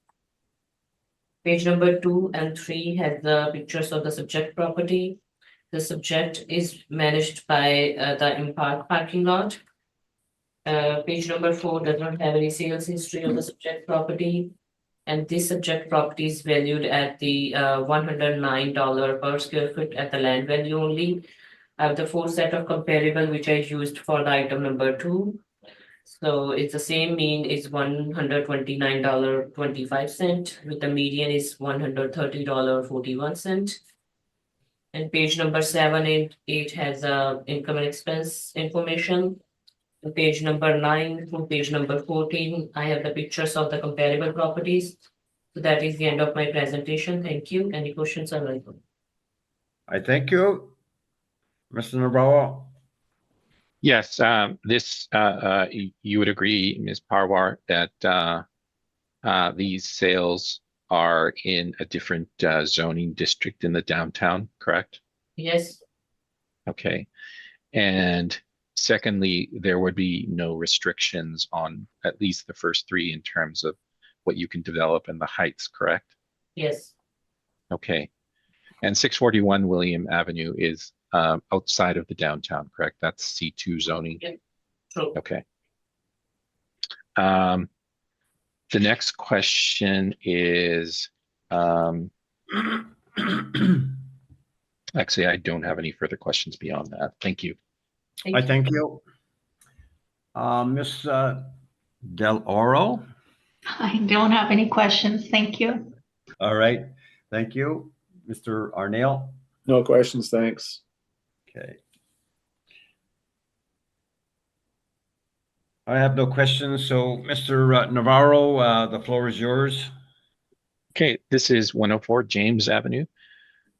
Page number 2 and 3 has the pictures of the subject property. The subject is managed by the Impact parking lot. Page number 4 does not have any sales history of the subject property. And this subject property is valued at the $109 per square foot at the land value only. I have the 4 set of comparable which I used for the item number 2. So it's the same mean is $129.25 with the median is $130.41. And page number 7 and 8 has income and expense information. And page number 9 through page number 14, I have the pictures of the comparable properties. So that is the end of my presentation. Thank you. Any questions are welcome. I thank you. Mr. Navarro? Yes, you would agree, Ms. Parwar, that these sales are in a different zoning district in the downtown, correct? Yes. Okay. And Secondly, there would be no restrictions on at least the first three in terms of what you can develop and the heights, correct? Yes, Okay. And 641 William Avenue is outside of the downtown, correct? That's C2 zoning. Yeah. true. Okay. The next question is, actually, I don't have any further questions beyond that. Thank you. I thank you. Ms. Del Oro? I don't have any questions. Thank you. All right, thank you. Mr. Arnell? No questions, thanks. Okay. I have no questions, so Mr. Navarro, the floor is yours. Okay, this is 104 James Avenue.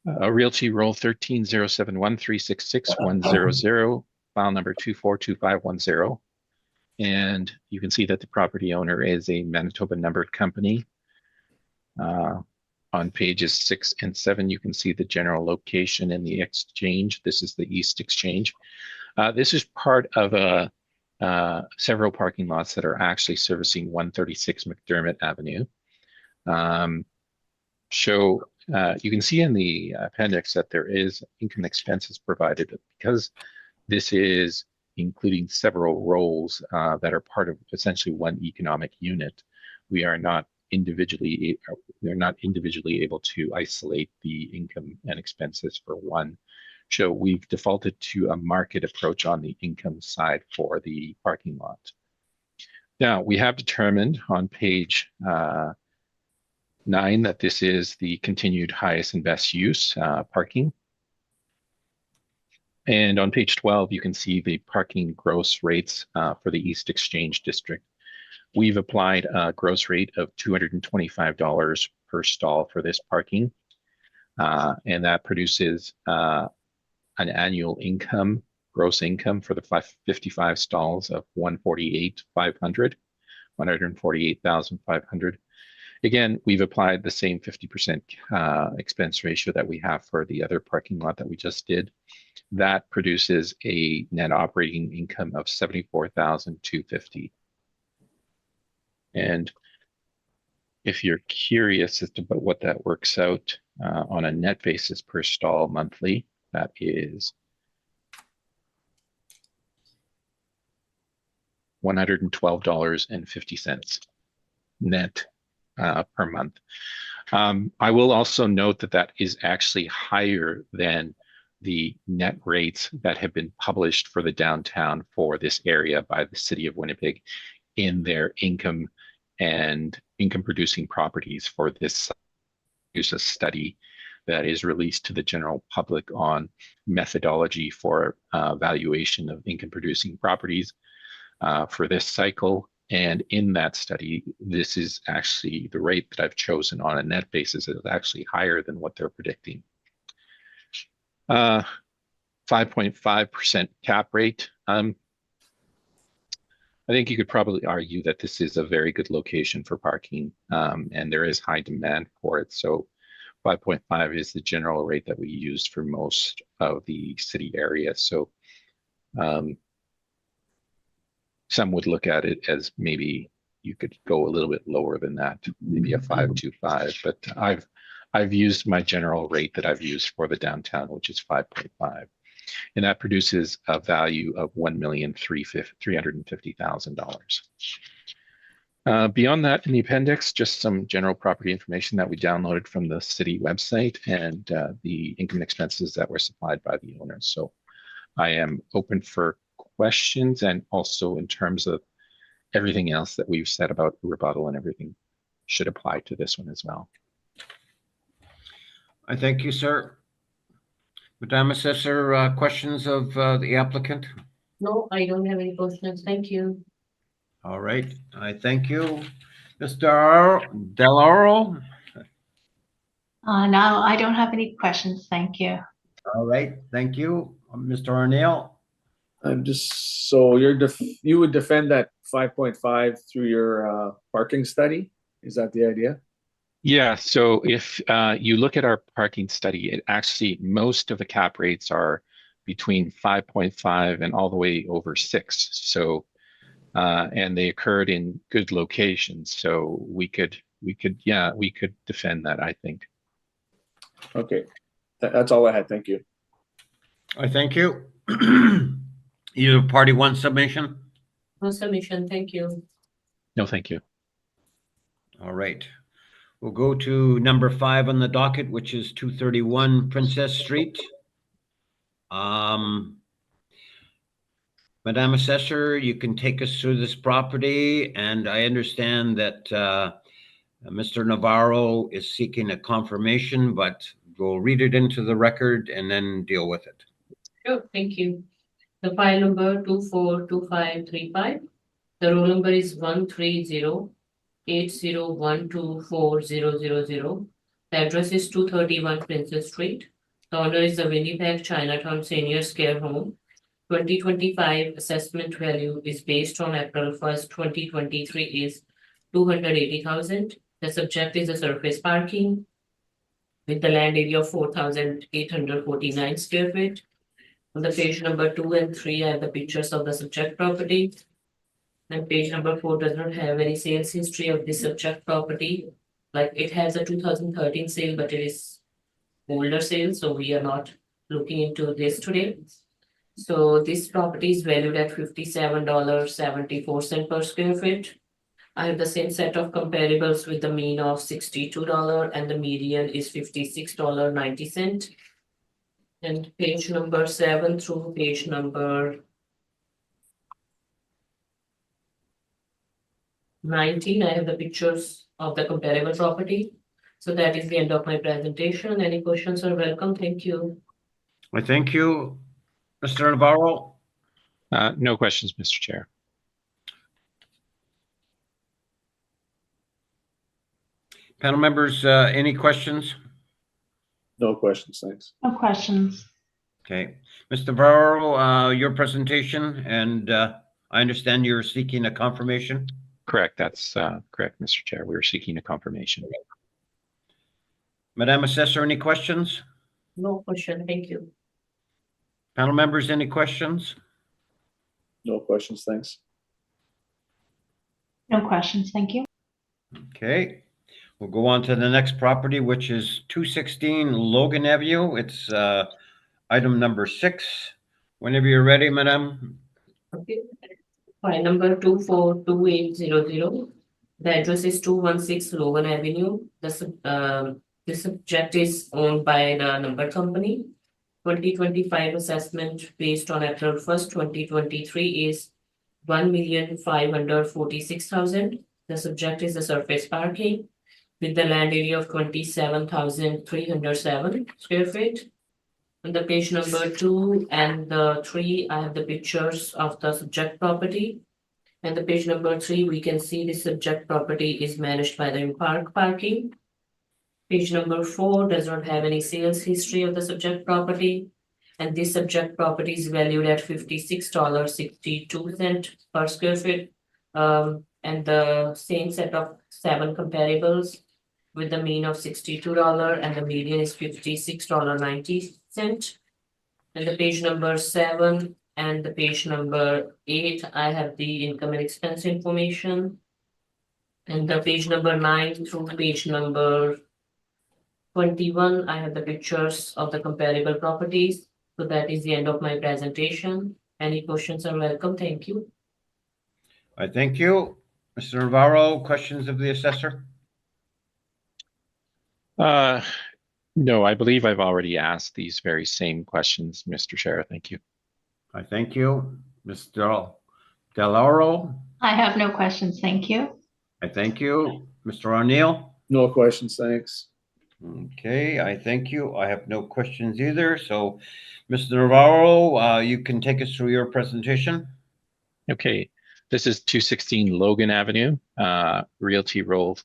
Realty roll 1307136610, file number 242510. And you can see that the property owner is a Manitoba numbered company. On pages 6 and 7, you can see the general location in the exchange. This is the East Exchange. This is part of several parking lots that are actually servicing 136 McDermott Avenue. You can see in the appendix that there is income expenses provided because this is including several roles that are part of essentially one economic unit. We are not individually able to isolate the income and expenses for one. So we've defaulted to a market approach on the income side for the parking lot. Now, we have determined on page 9 that this is the continued highest and best use parking. And on page 12, you can see the parking gross rates for the East Exchange District. We've applied a gross rate of $225 per stall for this parking. And that produces an annual income, gross income for the 55 stalls of $148,500. Again, we've applied the same 50% expense ratio that we have for the other parking lot that we just did. That produces a net operating income of $74,250. And if you're curious as to what that works out on a net basis per stall monthly, that is $112.50 net per month. I will also note that that is actually higher than the net rates that have been published for the downtown for this area by the city of Winnipeg in their income and income producing properties for this. Use a study that is released to the general public on methodology for valuation of income producing properties for this cycle. And in that study, this is actually the rate that I've chosen on a net basis is actually higher than what they're predicting. 5.5% cap rate. I think you could probably argue that this is a very good location for parking, and there is high demand for it. So 5.5 is the general rate that we used for most of the city area. So some would look at it as maybe you could go a little bit lower than that, maybe a 5.25, but I've used my general rate that I've used for the downtown, which is 5.5. And that produces a value of $1,350,000. Beyond that, in the appendix, just some general property information that we downloaded from the city website and the income expenses that were supplied by the owners. So I am open for questions, and also in terms of everything else that we've said about rebuttal and everything should apply to this one as well. I thank you, sir. Madam Assessor, questions of the applicant? No, I don't have any questions. Thank you. All right, I thank you. Mr. Delaro? No, I don't have any questions. Thank you. All right, thank you. Mr. Arnell? I'm just, so you would defend that 5.5 through your parking study? Is that the idea? Yeah, so if you look at our parking study, it actually, most of the cap rates are between 5.5 and all the way over 6. So, and they occurred in good locations. So we could defend that, I think. Okay, that's all I had. Thank you. I thank you. Either party one submission? No submission, thank you. No, thank you. All right. We'll go to number 5 on the docket, which is 231 Princess Street. Madam Assessor, you can take us through this property, and I understand that Mr. Navarro is seeking a confirmation, but we'll read it into the record and then deal with it. Sure, thank you. The file number 242535. The roll number is 13080124000. The address is 231 Princess Street. The owner is the Winnipeg Chinatown Seniors Care Home. 2025 assessment value is based on April 1st, 2023 is 280,000. The subject is a surface parking with the land area of 4,849 square feet. On the page number 2 and 3, I have the pictures of the subject property. And page number 4 does not have any sales history of this subject property. Like it has a 2013 sale, but it is older sale, so we are not looking into this today. So this property is valued at $57.74 per square feet. I have the same set of comparables with the mean of $62 and the median is $56.90. And page number 7 through page number 19, I have the pictures of the comparable property. So that is the end of my presentation. Any questions are welcome. Thank you. I thank you, Mr. Navarro. No questions, Mr. Chair. Panel members, any questions? No questions, thanks. No questions. Okay. Mr. Navarro, your presentation, and I understand you're seeking a confirmation? Correct. That's correct, Mr. Chair. We were seeking a confirmation. Madam Assessor, any questions? No question. Thank you. Panel members, any questions? No questions, thanks. No questions. Thank you. Okay. We'll go on to the next property, which is 216 Logan Avenue. It's item number 6. Whenever you're ready, Madam. Okay. File number 242800. The address is 216 Logan Avenue. The subject is owned by the number company. 2025 assessment based on April 1st, 2023 is 1,546,000. The subject is the surface parking with the land area of 27,307 square feet. On the page number 2 and the 3, I have the pictures of the subject property. And the page number 3, we can see the subject property is managed by the Park Parking. Page number 4 does not have any sales history of the subject property. And this subject property is valued at $56.62 per square feet. And the same set of 7 comparables with the mean of $62 and the median is $56.90. And the page number 7 and the page number 8, I have the income and expense information. And the page number 9 through page number 21, I have the pictures of the comparable properties. So that is the end of my presentation. Any questions are welcome. Thank you. I thank you. Mr. Navarro, questions of the assessor? No, I believe I've already asked these very same questions, Mr. Chair. Thank you. I thank you. Mr. Delaro? I have no questions. Thank you. I thank you. Mr. O'Neill? No questions, thanks. Okay, I thank you. I have no questions either. So, Mr. Navarro, you can take us through your presentation. Okay, this is 216 Logan Avenue, Realty Roll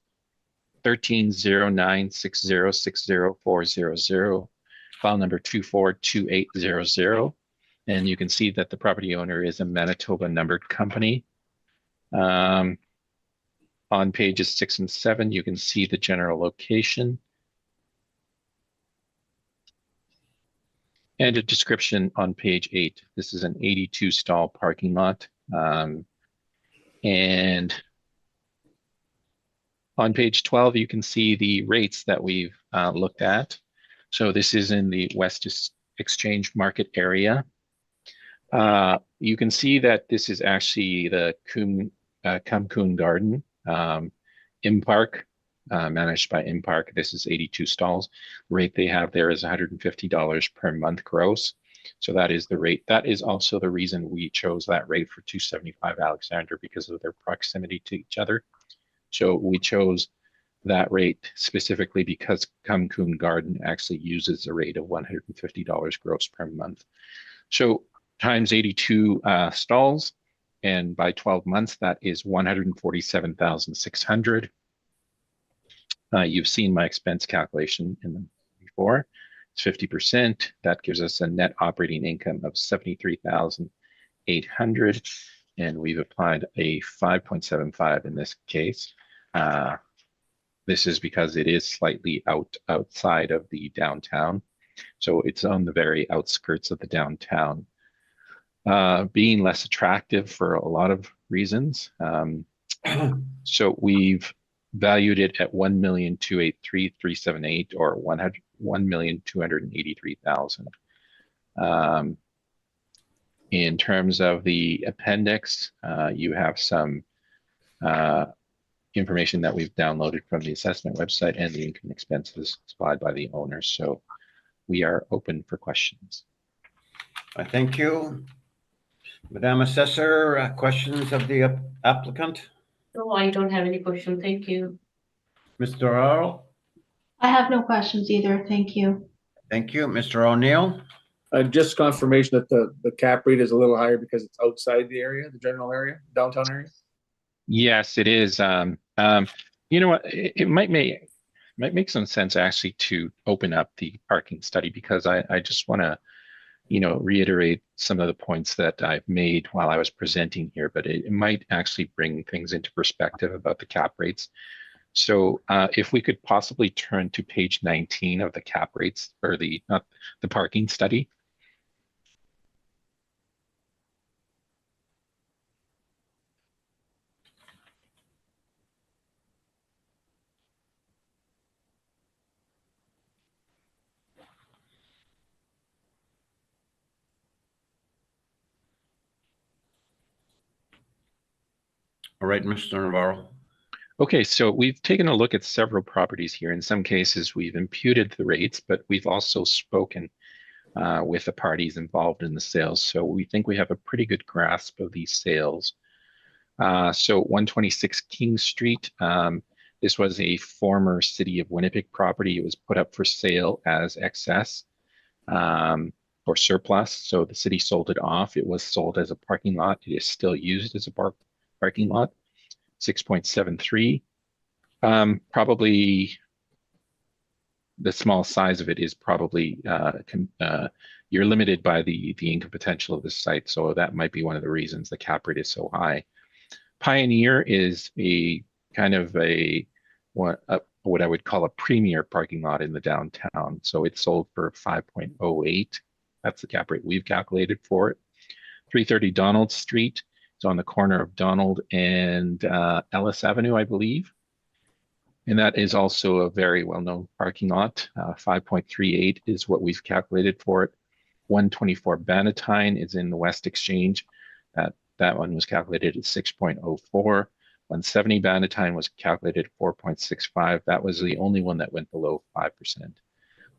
130960604000, file number 242800. And you can see that the property owner is a Manitoba numbered company. On pages 6 and 7, you can see the general location. And a description on page 8. This is an 82 stall parking lot. And on page 12, you can see the rates that we've looked at. So this is in the West Exchange Market area. You can see that this is actually the Kumkun Garden, Impark, managed by Impark. This is 82 stalls. The rate they have there is $150 per month gross. So that is the rate. That is also the reason we chose that rate for 275 Alexander, because of their proximity to each other. So we chose that rate specifically because Kumkun Garden actually uses a rate of $150 gross per month. So times 82 stalls, and by 12 months, that is 147,600. You've seen my expense calculation before. It's 50%. That gives us a net operating income of 73,800, and we've applied a 5.75 in this case. This is because it is slightly outside of the downtown. So it's on the very outskirts of the downtown, being less attractive for a lot of reasons. So we've valued it at 1,283,378, or 1,283,000. In terms of the appendix, you have some information that we've downloaded from the assessment website and the income expenses supplied by the owners. So we are open for questions. I thank you. Madam Assessor, questions of the applicant? No, I don't have any question. Thank you. Mr. Earl? I have no questions either. Thank you. Thank you. Mr. O'Neill? Just confirmation that the cap rate is a little higher because it's outside the area, the general area, downtown area? Yes, it is. You know what? It might make some sense actually to open up the parking study, because I just want to, reiterate some of the points that I've made while I was presenting here, but it might actually bring things into perspective about the cap rates. So if we could possibly turn to page 19 of the cap rates, or the parking study. All right, Mr. Navarro. Okay, so we've taken a look at several properties here. In some cases, we've imputed the rates, but we've also spoken with the parties involved in the sales. So we think we have a pretty good grasp of these sales. So 126 King Street, this was a former City of Winnipeg property. It was put up for sale as excess or surplus. So the city sold it off. It was sold as a parking lot. It is still used as a parking lot. 6.73. Probably the small size of it is probably you're limited by the income potential of the site, so that might be one of the reasons the cap rate is so high. Pioneer is a kind of what I would call a premier parking lot in the downtown, so it sold for 5.08. That's the cap rate we've calculated for it. 330 Donald Street. It's on the corner of Donald and Ellis Avenue, I believe. And that is also a very well-known parking lot. 5.38 is what we've calculated for it. 124 Bannatyne is in the West Exchange. That one was calculated at 6.04. 170 Bannatyne was calculated at 4.65. That was the only one that went below 5%.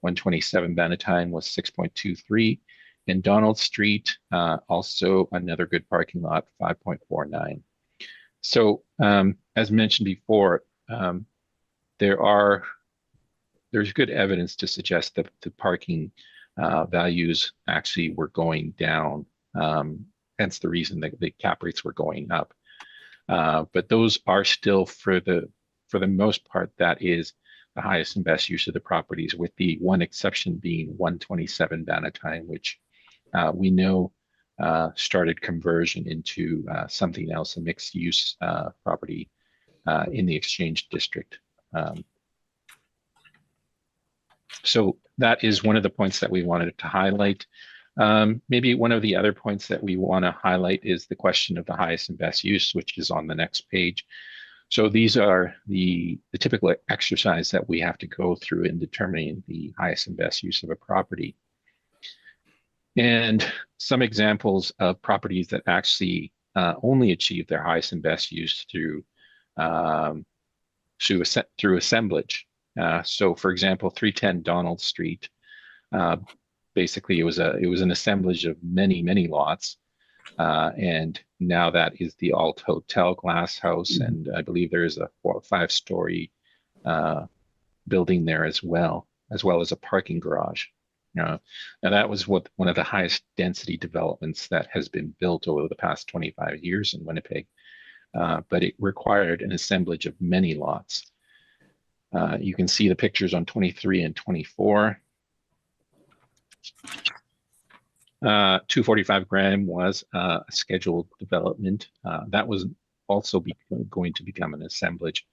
127 Bannatyne was 6.23. In Donald Street, also another good parking lot, 5.49. So as mentioned before, there's good evidence to suggest that the parking values actually were going down. Hence the reason that the cap rates were going up. But those are still, for the most part, that is the highest and best use of the properties, with the one exception being 127 Bannatyne, which we know started conversion into something else, a mixed use property in the Exchange District. So that is one of the points that we wanted to highlight. Maybe one of the other points that we want to highlight is the question of the highest and best use, which is on the next page. So these are the typical exercise that we have to go through in determining the highest and best use of a property. And some examples of properties that actually only achieve their highest and best use through assemblage. So, for example, 310 Donald Street. Basically, it was an assemblage of many lots, and now that is the Alt Hotel Glass House, and I believe there is a 4 or 5 story building there as well as a parking garage. Now that was one of the highest density developments that has been built over the past 25 years in Winnipeg, but it required an assemblage of many lots. You can see the pictures on 23 and 24. 245 Graham was a scheduled development. That was also going to become an assemblage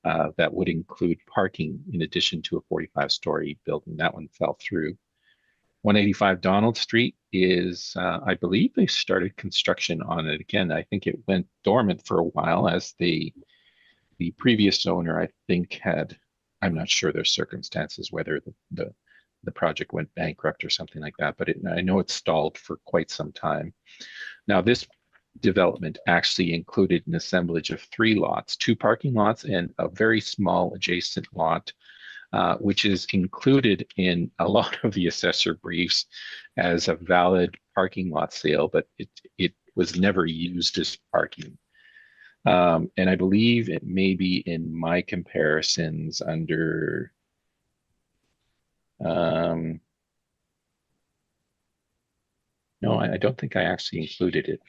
that would include parking in addition to a 45-story building. That one fell through. 185 Donald Street is, I believe they started construction on it again. I think it went dormant for a while as the previous owner, I think, I'm not sure their circumstances, whether the project went bankrupt or something like that, but I know it stalled for quite some time. Now, this development actually included an assemblage of 3 lots, 2 parking lots and a very small adjacent lot, which is included in a lot of the assessor briefs as a valid parking lot sale, but it was never used as parking. And I believe it may be in my comparisons under no, I don't think I actually included it.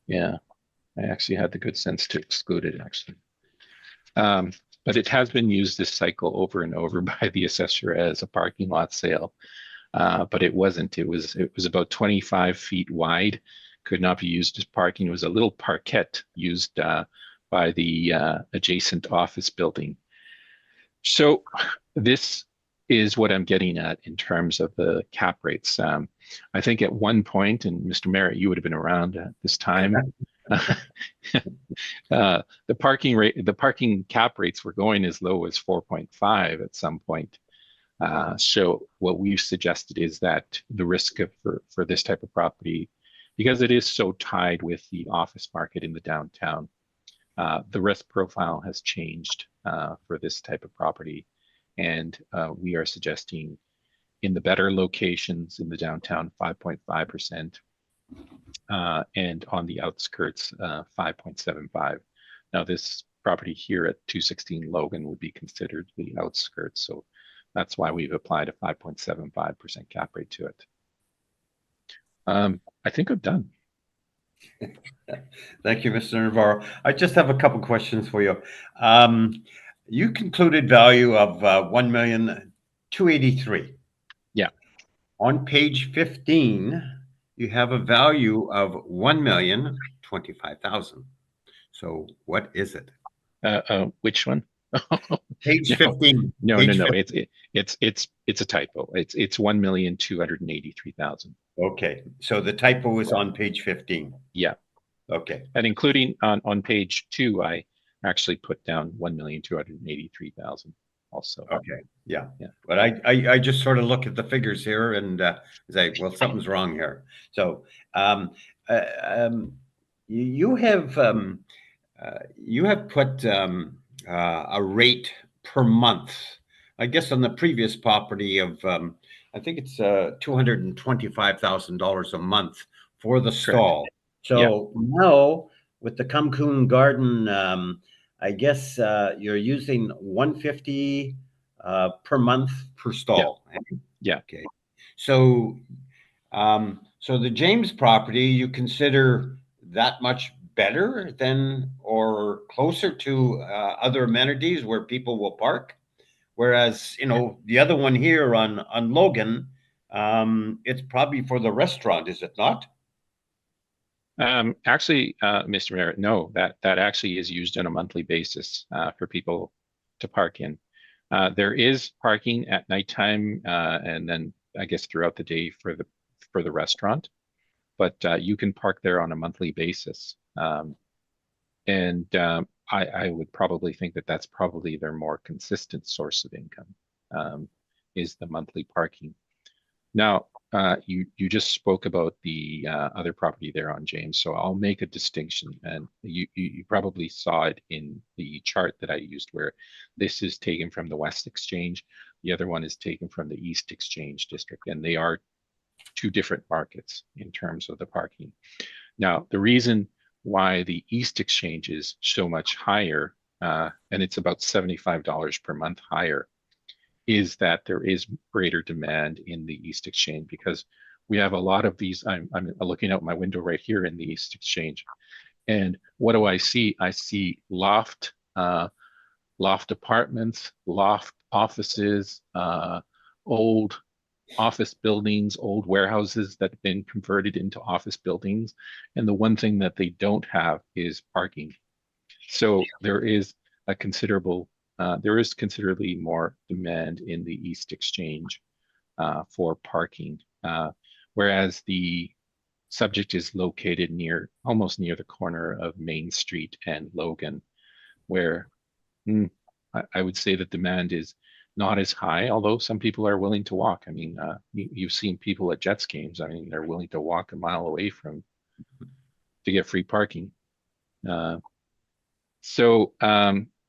Yeah, I actually had the good sense to exclude it, actually. But it has been used this cycle over and over by the assessor as a parking lot sale. But it wasn't. It was about 25 feet wide, could not be used as parking. It was a little parquet used by the adjacent office building. So this is what I'm getting at in terms of the cap rates. I think at one point, and Mr. Merritt, you would have been around at this time, the parking cap rates were going as low as 4.5 at some point. So what we've suggested is that the risk for this type of property, because it is so tied with the office market in the downtown, the risk profile has changed for this type of property. And we are suggesting in the better locations in the downtown, 5.5%, and on the outskirts, 5.75. Now, this property here at 216 Logan would be considered the outskirts. So that's why we've applied a 5.75% cap rate to it. I think I'm done. Thank you, Mr. Navarro. I just have a couple questions for you. You concluded value of 1,283,000. Yeah. On page 15, you have a value of 1,025,000. So what is it? Which one? Page No. 15. No, Page no. 15. It's a typo. It's 1,283,000. Okay, so the typo is on page 15. Yeah. Okay. And including on page 2, I actually put down 1,283,000 also. Okay. Yeah. Yeah. But I just sort of look at the figures here and say, well, something's wrong here. So you have put a rate per month, I guess, on the previous property of I think it's $225,000 a month for the stall. Correct. So now with the Kumkoon Garden, I guess you're using $150 per month per stall. Yeah. Okay. So so the James property, you consider that much better than or closer to other amenities where people will park? Whereas, the other one here on Logan, it's probably for the restaurant, is it not? Actually, Mr. Merritt, no, that actually is used on a monthly basis for people to park in. There is parking at nighttime, and then I guess throughout the day for the restaurant, but you can park there on a monthly basis. And I would probably think that that's probably their more consistent source of income, is the monthly parking. Now, you just spoke about the other property there on James, so I'll make a distinction, and you probably saw it in the chart that I used, where this is taken from the West Exchange, the other one is taken from the East Exchange district, and they are two different markets in terms of the parking. Now, the reason why the East Exchange is so much higher, and it's about $75 per month higher, is that there is greater demand in the East Exchange, because we have a lot of these. I'm looking out my window right here in the East Exchange, and what do I see? I see loft apartments, loft offices, old office buildings, old warehouses that have been converted into office buildings. And the one thing that they don't have is parking. So there is considerably more demand in the East Exchange for parking, whereas the subject is located almost near the corner of Main Street and Logan, where I would say that demand is not as high, although some people are willing to walk. I mean, you've seen people at Jets games. I mean, they're willing to walk a mile away to get free parking. So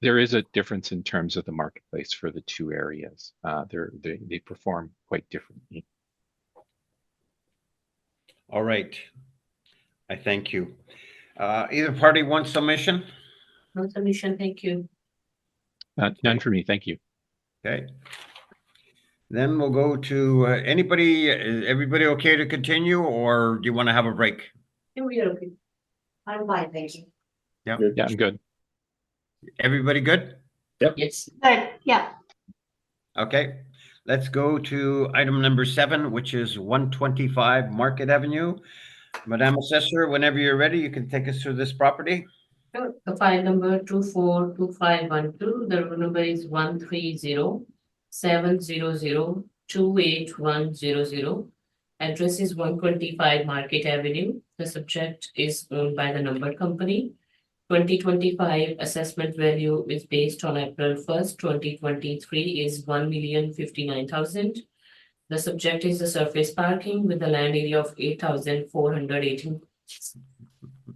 there is a difference in terms of the marketplace for the two areas. They perform quite differently. All right. I thank you. Either party wants submission? No submission, thank you. None for me, thank you. Okay. Then we'll go to everybody okay to continue, or do you want to have a break? We are okay. I'm fine, thank you. Yeah. Yeah, I'm good. Everybody good? Yes. Good, yeah. Okay. Let's go to item number 7, which is 125 Market Avenue. Madam Assessor, whenever you're ready, you can take us through this property. Sure. The file number 242512, the room number is 130-700-28100. Address is 125 Market Avenue. The subject is owned by the numbered company. 2025 assessment value is based on April 1st, 2023 is 1,059,000. The subject is the surface parking with the land area of 8,418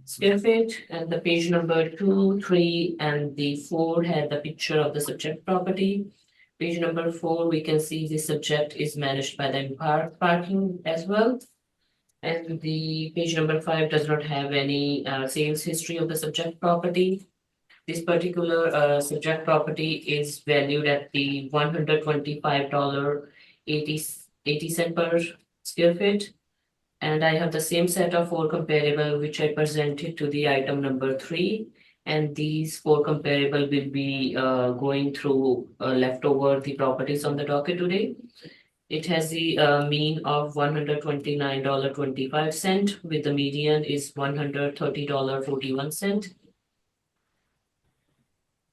square feet, and the page number 2, 3, and the 4 had the picture of the subject property. Page number 4, we can see the subject is managed by the Empire Parking as well. And the page number 5 does not have any sales history of the subject property. This particular subject property is valued at the $125.80 per square feet. And I have the same set of 4 comparable which I presented to the item number 3. And these 4 comparable will be going through leftover the properties on the docket today. It has the mean of $129.25, with the median is $130.41.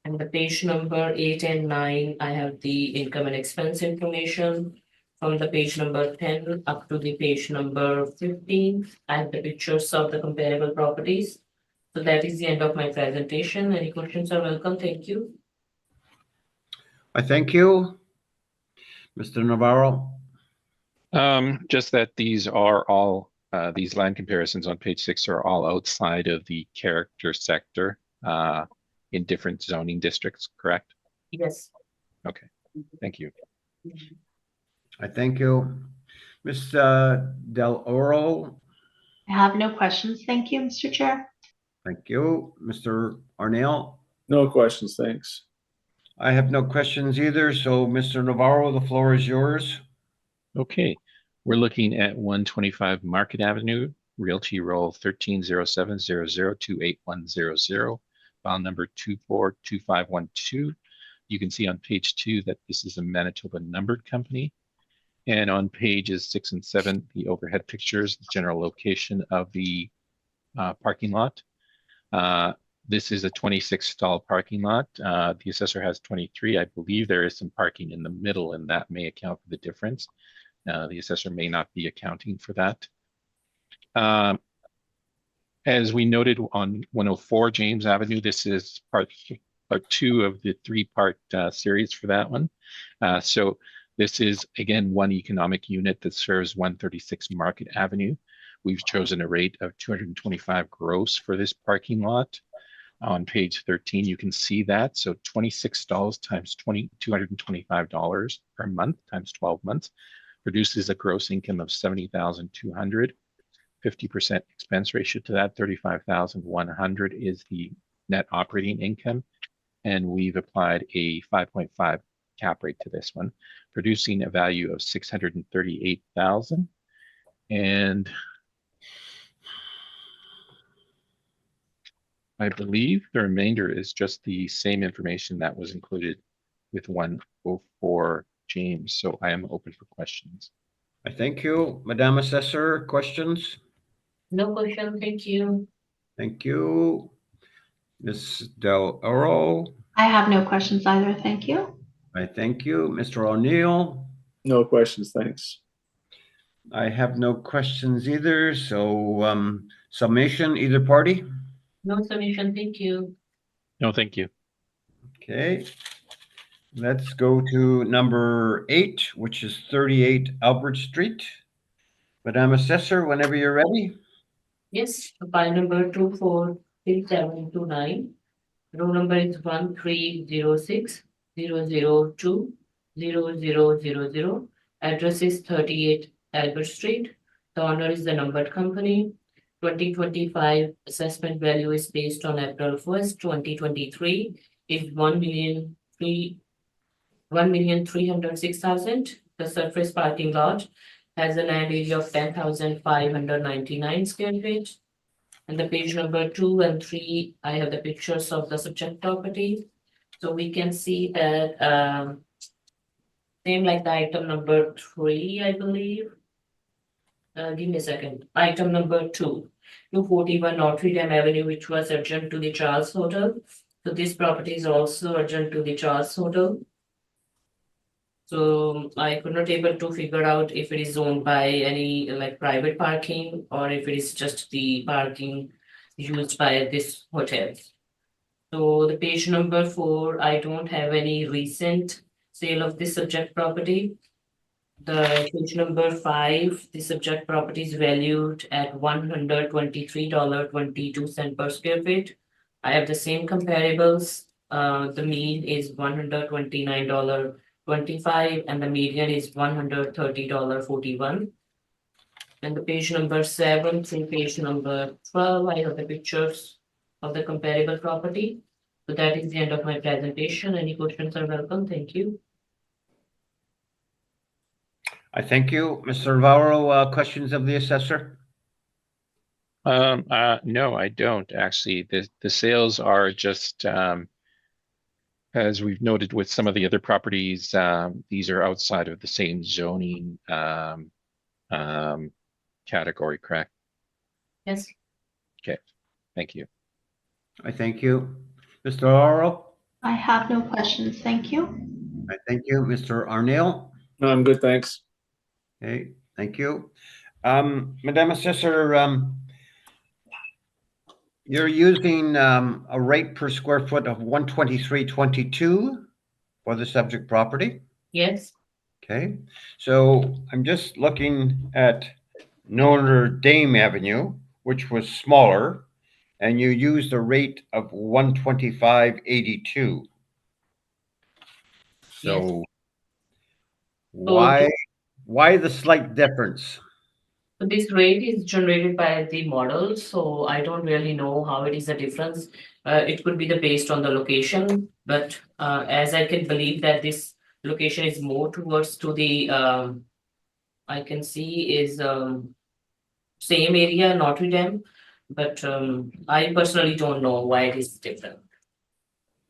And the page number 8 and 9, I have the income and expense information. From the page number 10 up to the page number 15, I have the pictures of the comparable properties. So that is the end of my presentation. Any questions are welcome. Thank you. I thank you. Mr. Navarro. Just that these are all, these land comparisons on page 6 are all outside of the character sector in different zoning districts, correct? Yes. Okay, thank you. I thank you. Ms. Del Oro. I have no questions. Thank you, Mr. Chair. Thank you. Mr. Arnell. No questions, thanks. I have no questions either. So Mr. Navarro, the floor is yours. Okay, we're looking at 125 Market Avenue, Realty Roll 1307002810, file number 242512. You can see on page 2 that this is a Manitoba numbered company. And on pages 6 and 7, the overhead pictures, the general location of the parking lot. This is a 26 stall parking lot. The assessor has 23. I believe there is some parking in the middle, and that may account for the difference. The assessor may not be accounting for that. As we noted on 104 James Avenue, this is part 2 of the 3-part series for that one. So this is, again, one economic unit that serves 136 Market Avenue. We've chosen a rate of 225 gross for this parking lot. On page 13, you can see that. So 26 stalls times $225 per month times 12 months produces a gross income of 70,200. 50% expense ratio to that, 35,100 is the net operating income. And we've applied a 5.5 cap rate to this one, producing a value of 638,000. And I believe the remainder is just the same information that was included with 104 James. So I am open for questions. I thank you. Madam Assessor, questions? No question, thank you. Thank you. Ms. Del Oro, I have no questions either. Thank you. I thank you. Mr. O'Neill, No questions, thanks. I have no questions either. So summation, either party? No submission, thank you. No, thank you. Okay. Let's go to number 8, which is 38 Albert Street. Madam Assessor, whenever you're ready. Yes, file number 243729. Roll number is 1306-002-0000. Address is 38 Albert Street. The owner is the numbered company. 2025 assessment value is based on April 1st, 2023 is 1,306,000. The surface parking lot has a land area of 10,599 square feet. And the page number 2 and 3, I have the pictures of the subject property. So we can see that same like the item number 3, I believe. Give me a second. Item number 2, 241 Notre Dame Avenue, which was adjacent to the Charles Hotel. So this property is also adjacent to the Charles Hotel. So I could not able to figure out if it is owned by any like private parking or if it is just the parking used by this hotel. So the page number 4, I don't have any recent sale of this subject property. The page number 5, the subject property is valued at $123.22 per square feet. I have the same comparables. The mean is $129.25 and the median is $130.41. And the page number 7 to page number 12, I have the pictures of the comparable property. So that is the end of my presentation. Any questions are welcome. Thank you. I thank you. Mr. Navarro, questions of the assessor? No, I don't actually. The sales are just as we've noted with some of the other properties, these are outside of the same zoning category, correct? Yes. Okay, thank you. I thank you. Mr. Navarro, I have no questions. Thank you. I thank you. Mr. Arnell, No, I'm good, thanks. okay, thank you. Madam Assessor, you're using a rate per square foot of 123.22 for the subject property. Yes. Okay, so I'm just looking at Notre Dame Avenue, which was smaller, and you used a rate of 125.82. So why the slight difference? So this rate is generated by the model, so I don't really know how it is a difference. It could be the based on the location, but as I can believe that this location is more towards to the I can see is same area, Notre Dame, but I personally don't know why it is different.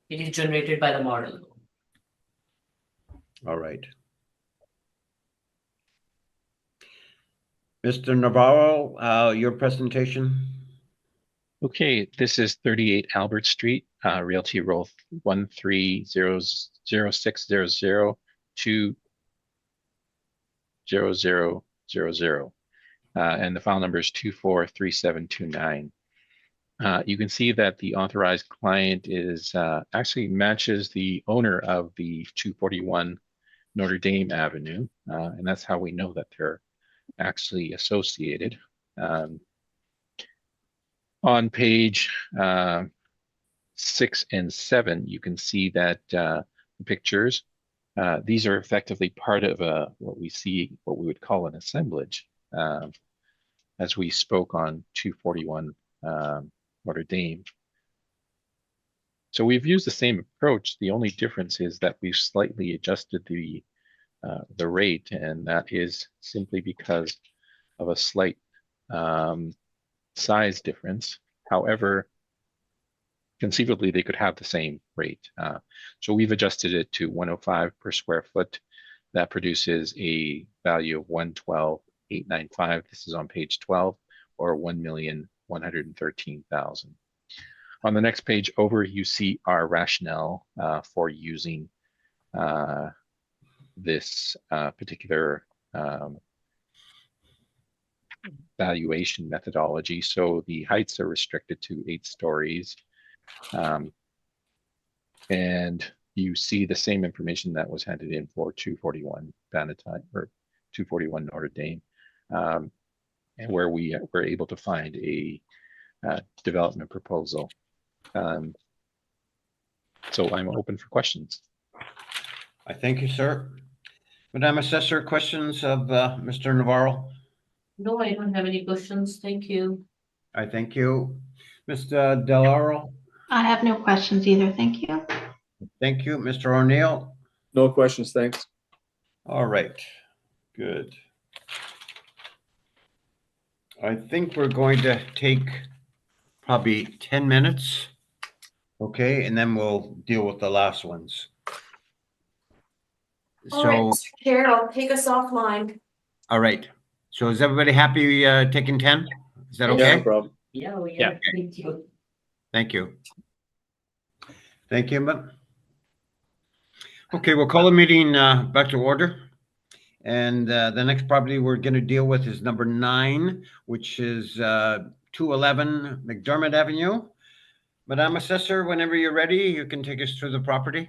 It is generated by the model. All right. Mr. Navarro, your presentation. Okay, this is 38 Albert Street, Realty Roll 1300600 and the file number is 243729. You can see that the authorized client is actually matches the owner of the 241 Notre Dame Avenue, and that's how we know that they're actually associated. On page 6 and 7, you can see that the pictures, these are effectively part of what we would call an assemblage, as we spoke on 241 Notre Dame. So we've used the same approach. The only difference is that we've slightly adjusted the rate, and that is simply because of a slight size difference. However, conceivably they could have the same rate. So we've adjusted it to 105 per square foot. That produces a value of 112,895. This is on page 12, or 1,113,000. On the next page over, you see our rationale for using this particular valuation methodology. So the heights are restricted to 8 stories. And you see the same information that was handed in for 241 Bannatyne or 241 Notre Dame, and where we were able to find a development proposal. So I'm open for questions. I thank you, sir. Madam Assessor, questions of Mr. Navarro? No, I don't have any questions. Thank you. I thank you. Mr. Del Oro? I have no questions either. Thank you. Thank you. Mr. O'Neill? No questions, thanks. All right, good. I think we're going to take probably 10 minutes. Okay, and then we'll deal with the last ones. All right, So, Mr. Chair, I'll take us offline. all right. So is everybody happy taking 10? Is that Yeah, okay? no problem. Yeah, Yeah. thank you. Thank you. Thank you. Okay, we'll call the meeting back to order. And the next property we're going to deal with is number 9, which is 211 McDermott Avenue. Madam Assessor, whenever you're ready, you can take us through the property.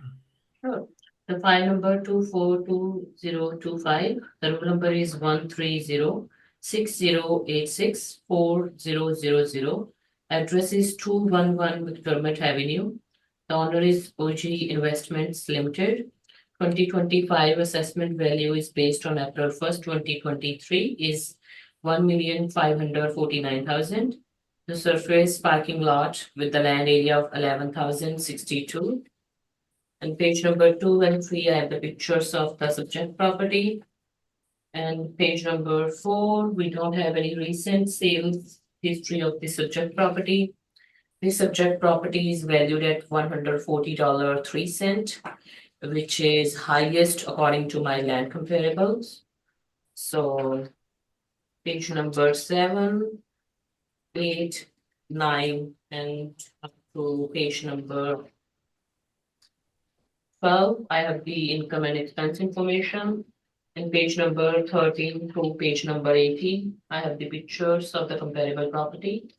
Sure. The file number 242025, the room number is 13060864000. Address is 211 McDermott Avenue. The owner is OG Investments Limited. 2025 assessment value is based on April 1st, 2023 is 1,549,000. The surface parking lot with the land area of 11,062. And page number 2 and 3, I have the pictures of the subject property. And page number 4, we don't have any recent sales history of the subject property. The subject property is valued at $140.03, which is highest according to my land comparables. So page number 7, 8, 9, and up to page number 12, I have the income and expense information. And page number 13 to page number 18, I have the pictures of the comparable property.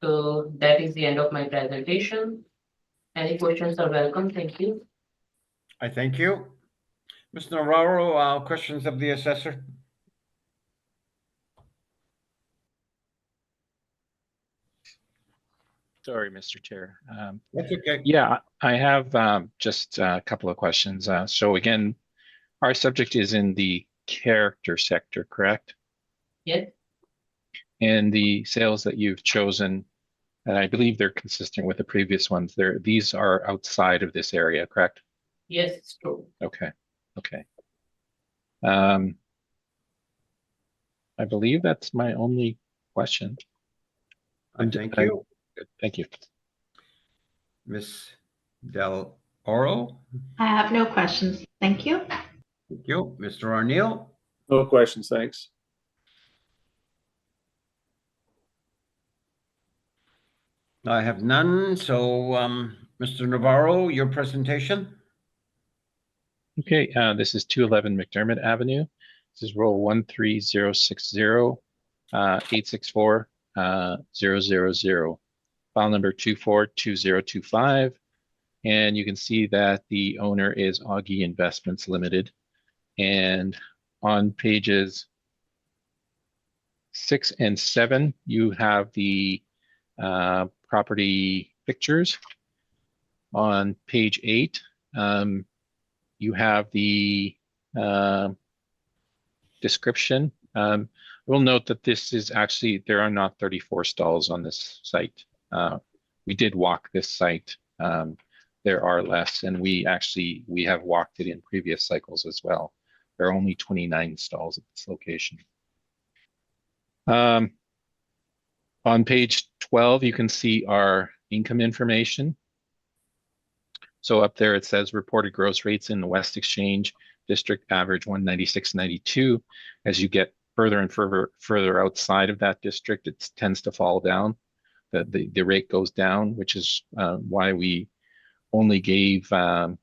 So that is the end of my presentation. Any questions are welcome. Thank you. I thank you. Mr. Navarro, questions of the assessor? Sorry, Mr. Chair. That's okay. Yeah, I have just a couple of questions. So again, our subject is in the character sector, correct? Yes, And the sales that you've chosen, and I believe they're consistent with the previous ones, these are outside of this area, correct? yes, it's true. Okay, okay. I believe that's my only question. Thank you. Good, thank you. Ms. Del Oro? I have no questions. Thank you. Thank you. Mr. O'Neill? No questions, thanks. I have none. So, Mr. Navarro, your presentation? Okay, this is 211 McDermott Avenue. This is roll 13060 864 000. File number 242025. And you can see that the owner is Augie Investments Limited. And on pages 6 and 7, you have the property pictures. On page 8, you have the description. We'll note that this is actually, there are not 34 stalls on this site. We did walk this site. There are less, and we have walked it in previous cycles as well. There are only 29 stalls at this location. On page 12, you can see our income information. So up there it says reported gross rates in the West Exchange District average 196.92. As you get further and further outside of that district, it tends to fall down. The rate goes down, which is why we only gave the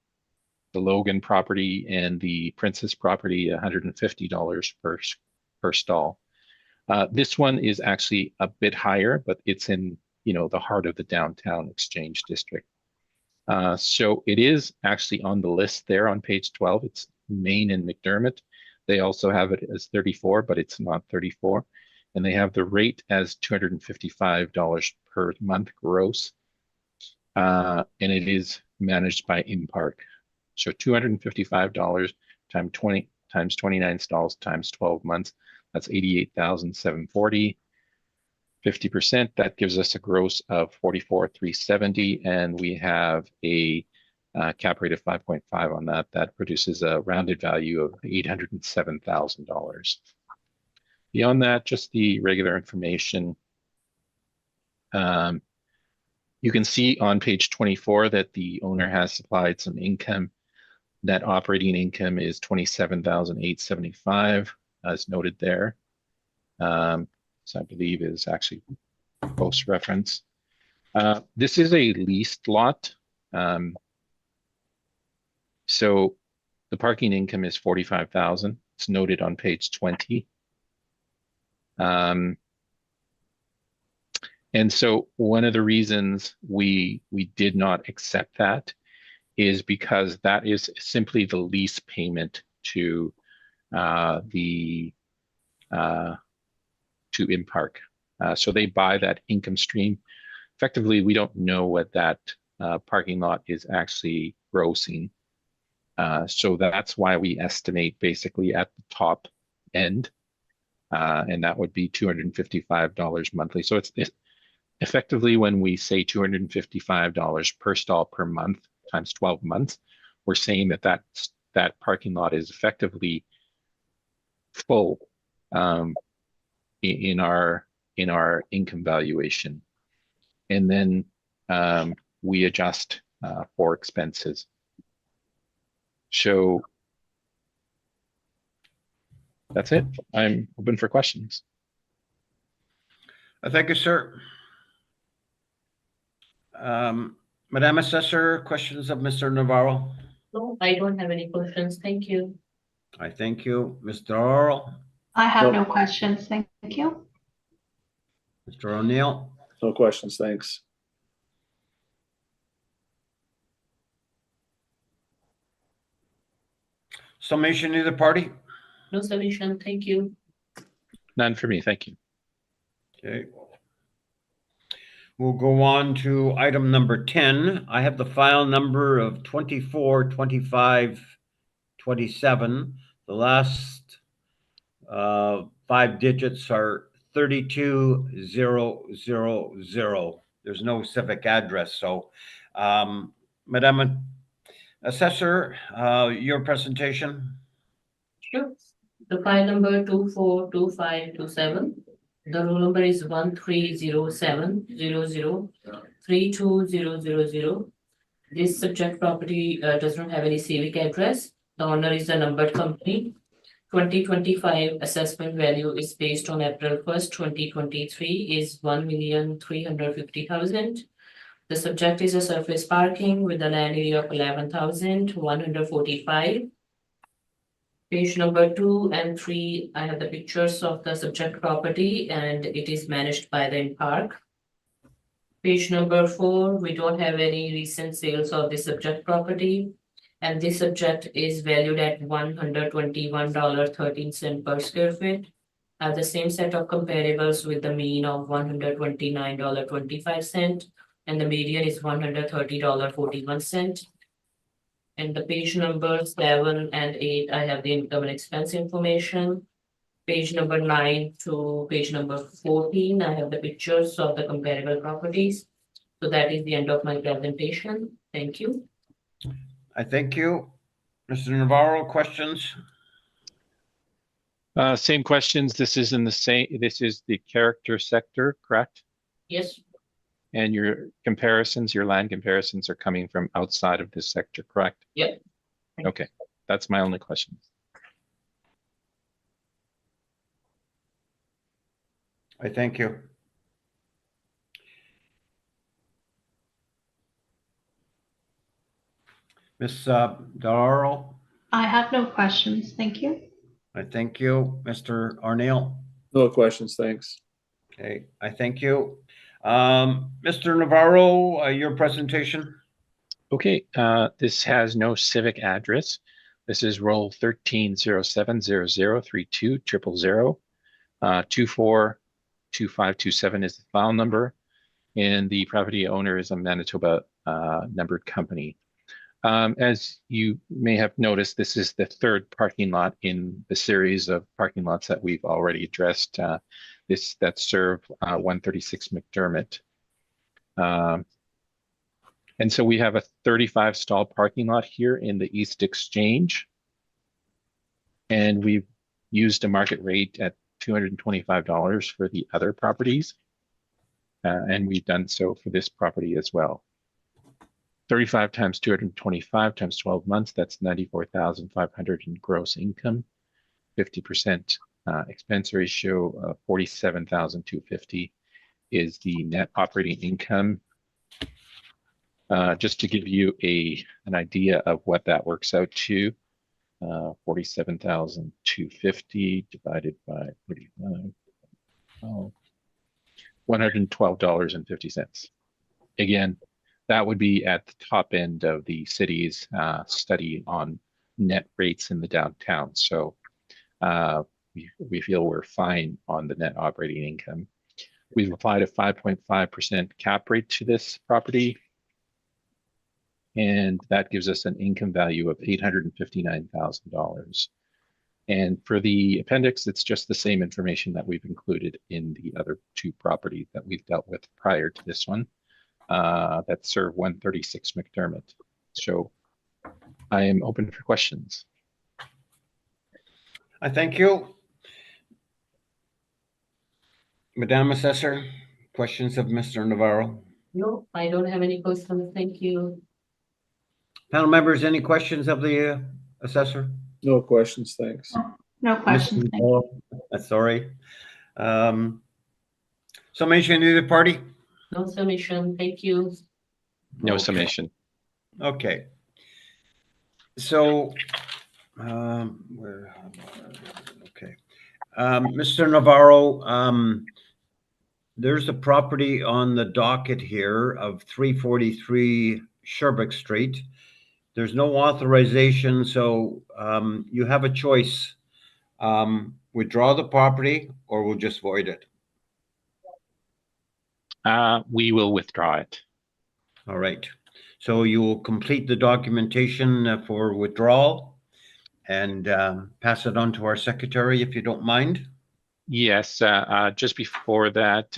Logan property and the Princess property $150 per stall. This one is actually a bit higher, but it's in the heart of the downtown Exchange District. So it is actually on the list there on page 12. It's Main and McDermott. They also have it as 34, but it's not 34. And they have the rate as $255 per month gross. And it is managed by InPark. So $255 times 29 stalls times 12 months. That's $88,740. 50%, that gives us a gross of $44,370, and we have a cap rate of 5.5 on that. That produces a rounded value of $807,000. Beyond that, just the regular information. You can see on page 24 that the owner has supplied some income. Net operating income is $27,875, as noted there. So I believe is actually post reference. This is a leased lot. So the parking income is $45,000. It's noted on page 20. And so one of the reasons we did not accept that is because that is simply the lease payment to InPark. So they buy that income stream. Effectively, we don't know what that parking lot is actually grossing. So that's why we estimate basically at the top end, and that would be $255 monthly. So it's effectively when we say $255 per stall per month times 12 months, we're saying that parking lot is effectively full. In our income valuation, and then we adjust for expenses. So that's it. I'm open for questions. Thank you, sir. Madam Assessor, questions of Mr. Navarro? No, I don't have any questions. Thank you. I thank you. Mr. Earl? I have No. no questions. Thank you. Mr. O'Neill? No questions, thanks. Summation, either party? No submission. Thank you. None for me. Thank you. Okay. We'll go on to item number 10. I have the file number of 242527. The last 5 digits are 32000. There's no civic address. So, Madam Assessor, your presentation. Sure. The file number 242527. The roll number is 13070032000. This subject property does not have any civic address. The owner is a numbered company. 2025 assessment value is based on April 1st, 2023 is 1,350,000. The subject is a surface parking with a land area of 11,145. Page number 2 and 3, I have the pictures of the subject property and it is managed by the park. Page number 4, we don't have any recent sales of the subject property. And this subject is valued at $121.13 per square feet. Have the same set of comparables with the mean of $129.25 and the median is $130.41. And the page number 7 and 8, I have the income and expense information. Page number 9 to page number 14, I have the pictures of the comparable properties. So that is the end of my presentation. Thank you. I thank you. Mr. Navarro, questions? Same questions. This is in the same, this is the character sector, correct? Yes, And your comparisons, your land comparisons are coming from outside of this sector, correct? Yep. Okay, that's my only question. I thank you. Ms. Dalaro, I have no questions. Thank you. I thank you. Mr. Arnell, No questions, thanks. okay, I thank you. Mr. Navarro, your presentation? Okay, this has no civic address. This is roll 130700320000. 242527 is the file number, and the property owner is a Manitoba numbered company. As you may have noticed, this is the third parking lot in the series of parking lots that we've already addressed. That serve 136 McDermott. And so we have a 35 stall parking lot here in the East Exchange. And we've used a market rate at $225 for the other properties. And we've done so for this property as well. 35 times 225 times 12 months, that's 94,500 in gross income. 50% expense ratio of 47,250 is the net operating income. Just to give you an idea of what that works out to, 47,250 divided by 35, $112.50. Again, that would be at the top end of the city's study on net rates in the downtown. So we feel we're fine on the net operating income. We've applied a 5.5% cap rate to this property. And that gives us an income value of $859,000. And for the appendix, it's just the same information that we've included in the other two properties that we've dealt with prior to this one that serve 136 McDermott. So I am open for questions. I thank you. Madam Assessor, questions of Mr. Navarro? no, I don't have any questions. Thank you. Panel members, any questions of the assessor? No questions, thanks. No questions. Mr. Thank you. Navarro? Sorry. Summation either party? No submission. Thank you. No Okay. summation. Okay. So, okay. Mr. Navarro, there's a property on the docket here of 343 Sherbrooke Street. There's no authorization, so you have a choice. Withdraw the property or we'll just void it. We will withdraw it. All right. So you will complete the documentation for withdrawal and pass it on to our secretary if you don't mind. Yes, just before that,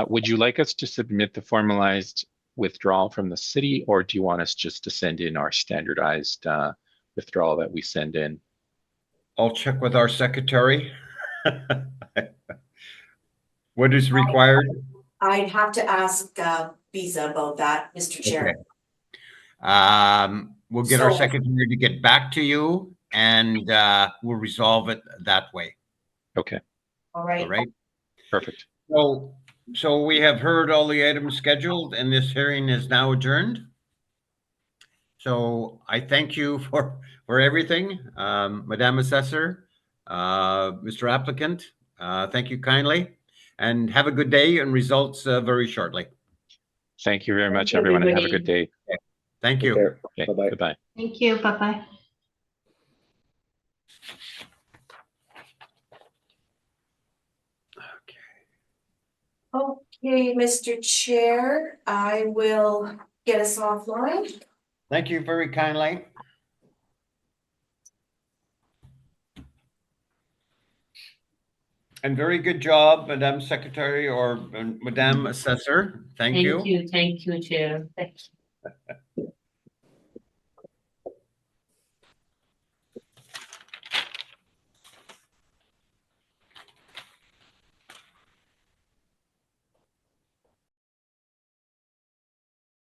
would you like us to submit the formalized withdrawal from the city, or do you want us just to send in our standardized withdrawal that we send in? I'll check with our secretary. What is required? I'd have to ask Visa about that, Mr. Chair. Okay. We'll get our So- secretary to get back to you and we'll resolve it that way. Okay, All right. All right. perfect. So So we have heard all the items scheduled and this hearing is now adjourned. So I thank you for everything, Madam Assessor, Mr. Applicant, thank you kindly, and have a good day and results very shortly. Thank you very Thank much, you, everyone, and have a good everybody. day. Thank Take you. care. Okay, Bye-bye. goodbye. Thank you. Bye-bye. Okay, Mr. Chair, I will get us offline. Thank you very kindly. And very good job, Madam Secretary or Madam Assessor. Thank you. Thank you, Chair. Thank you.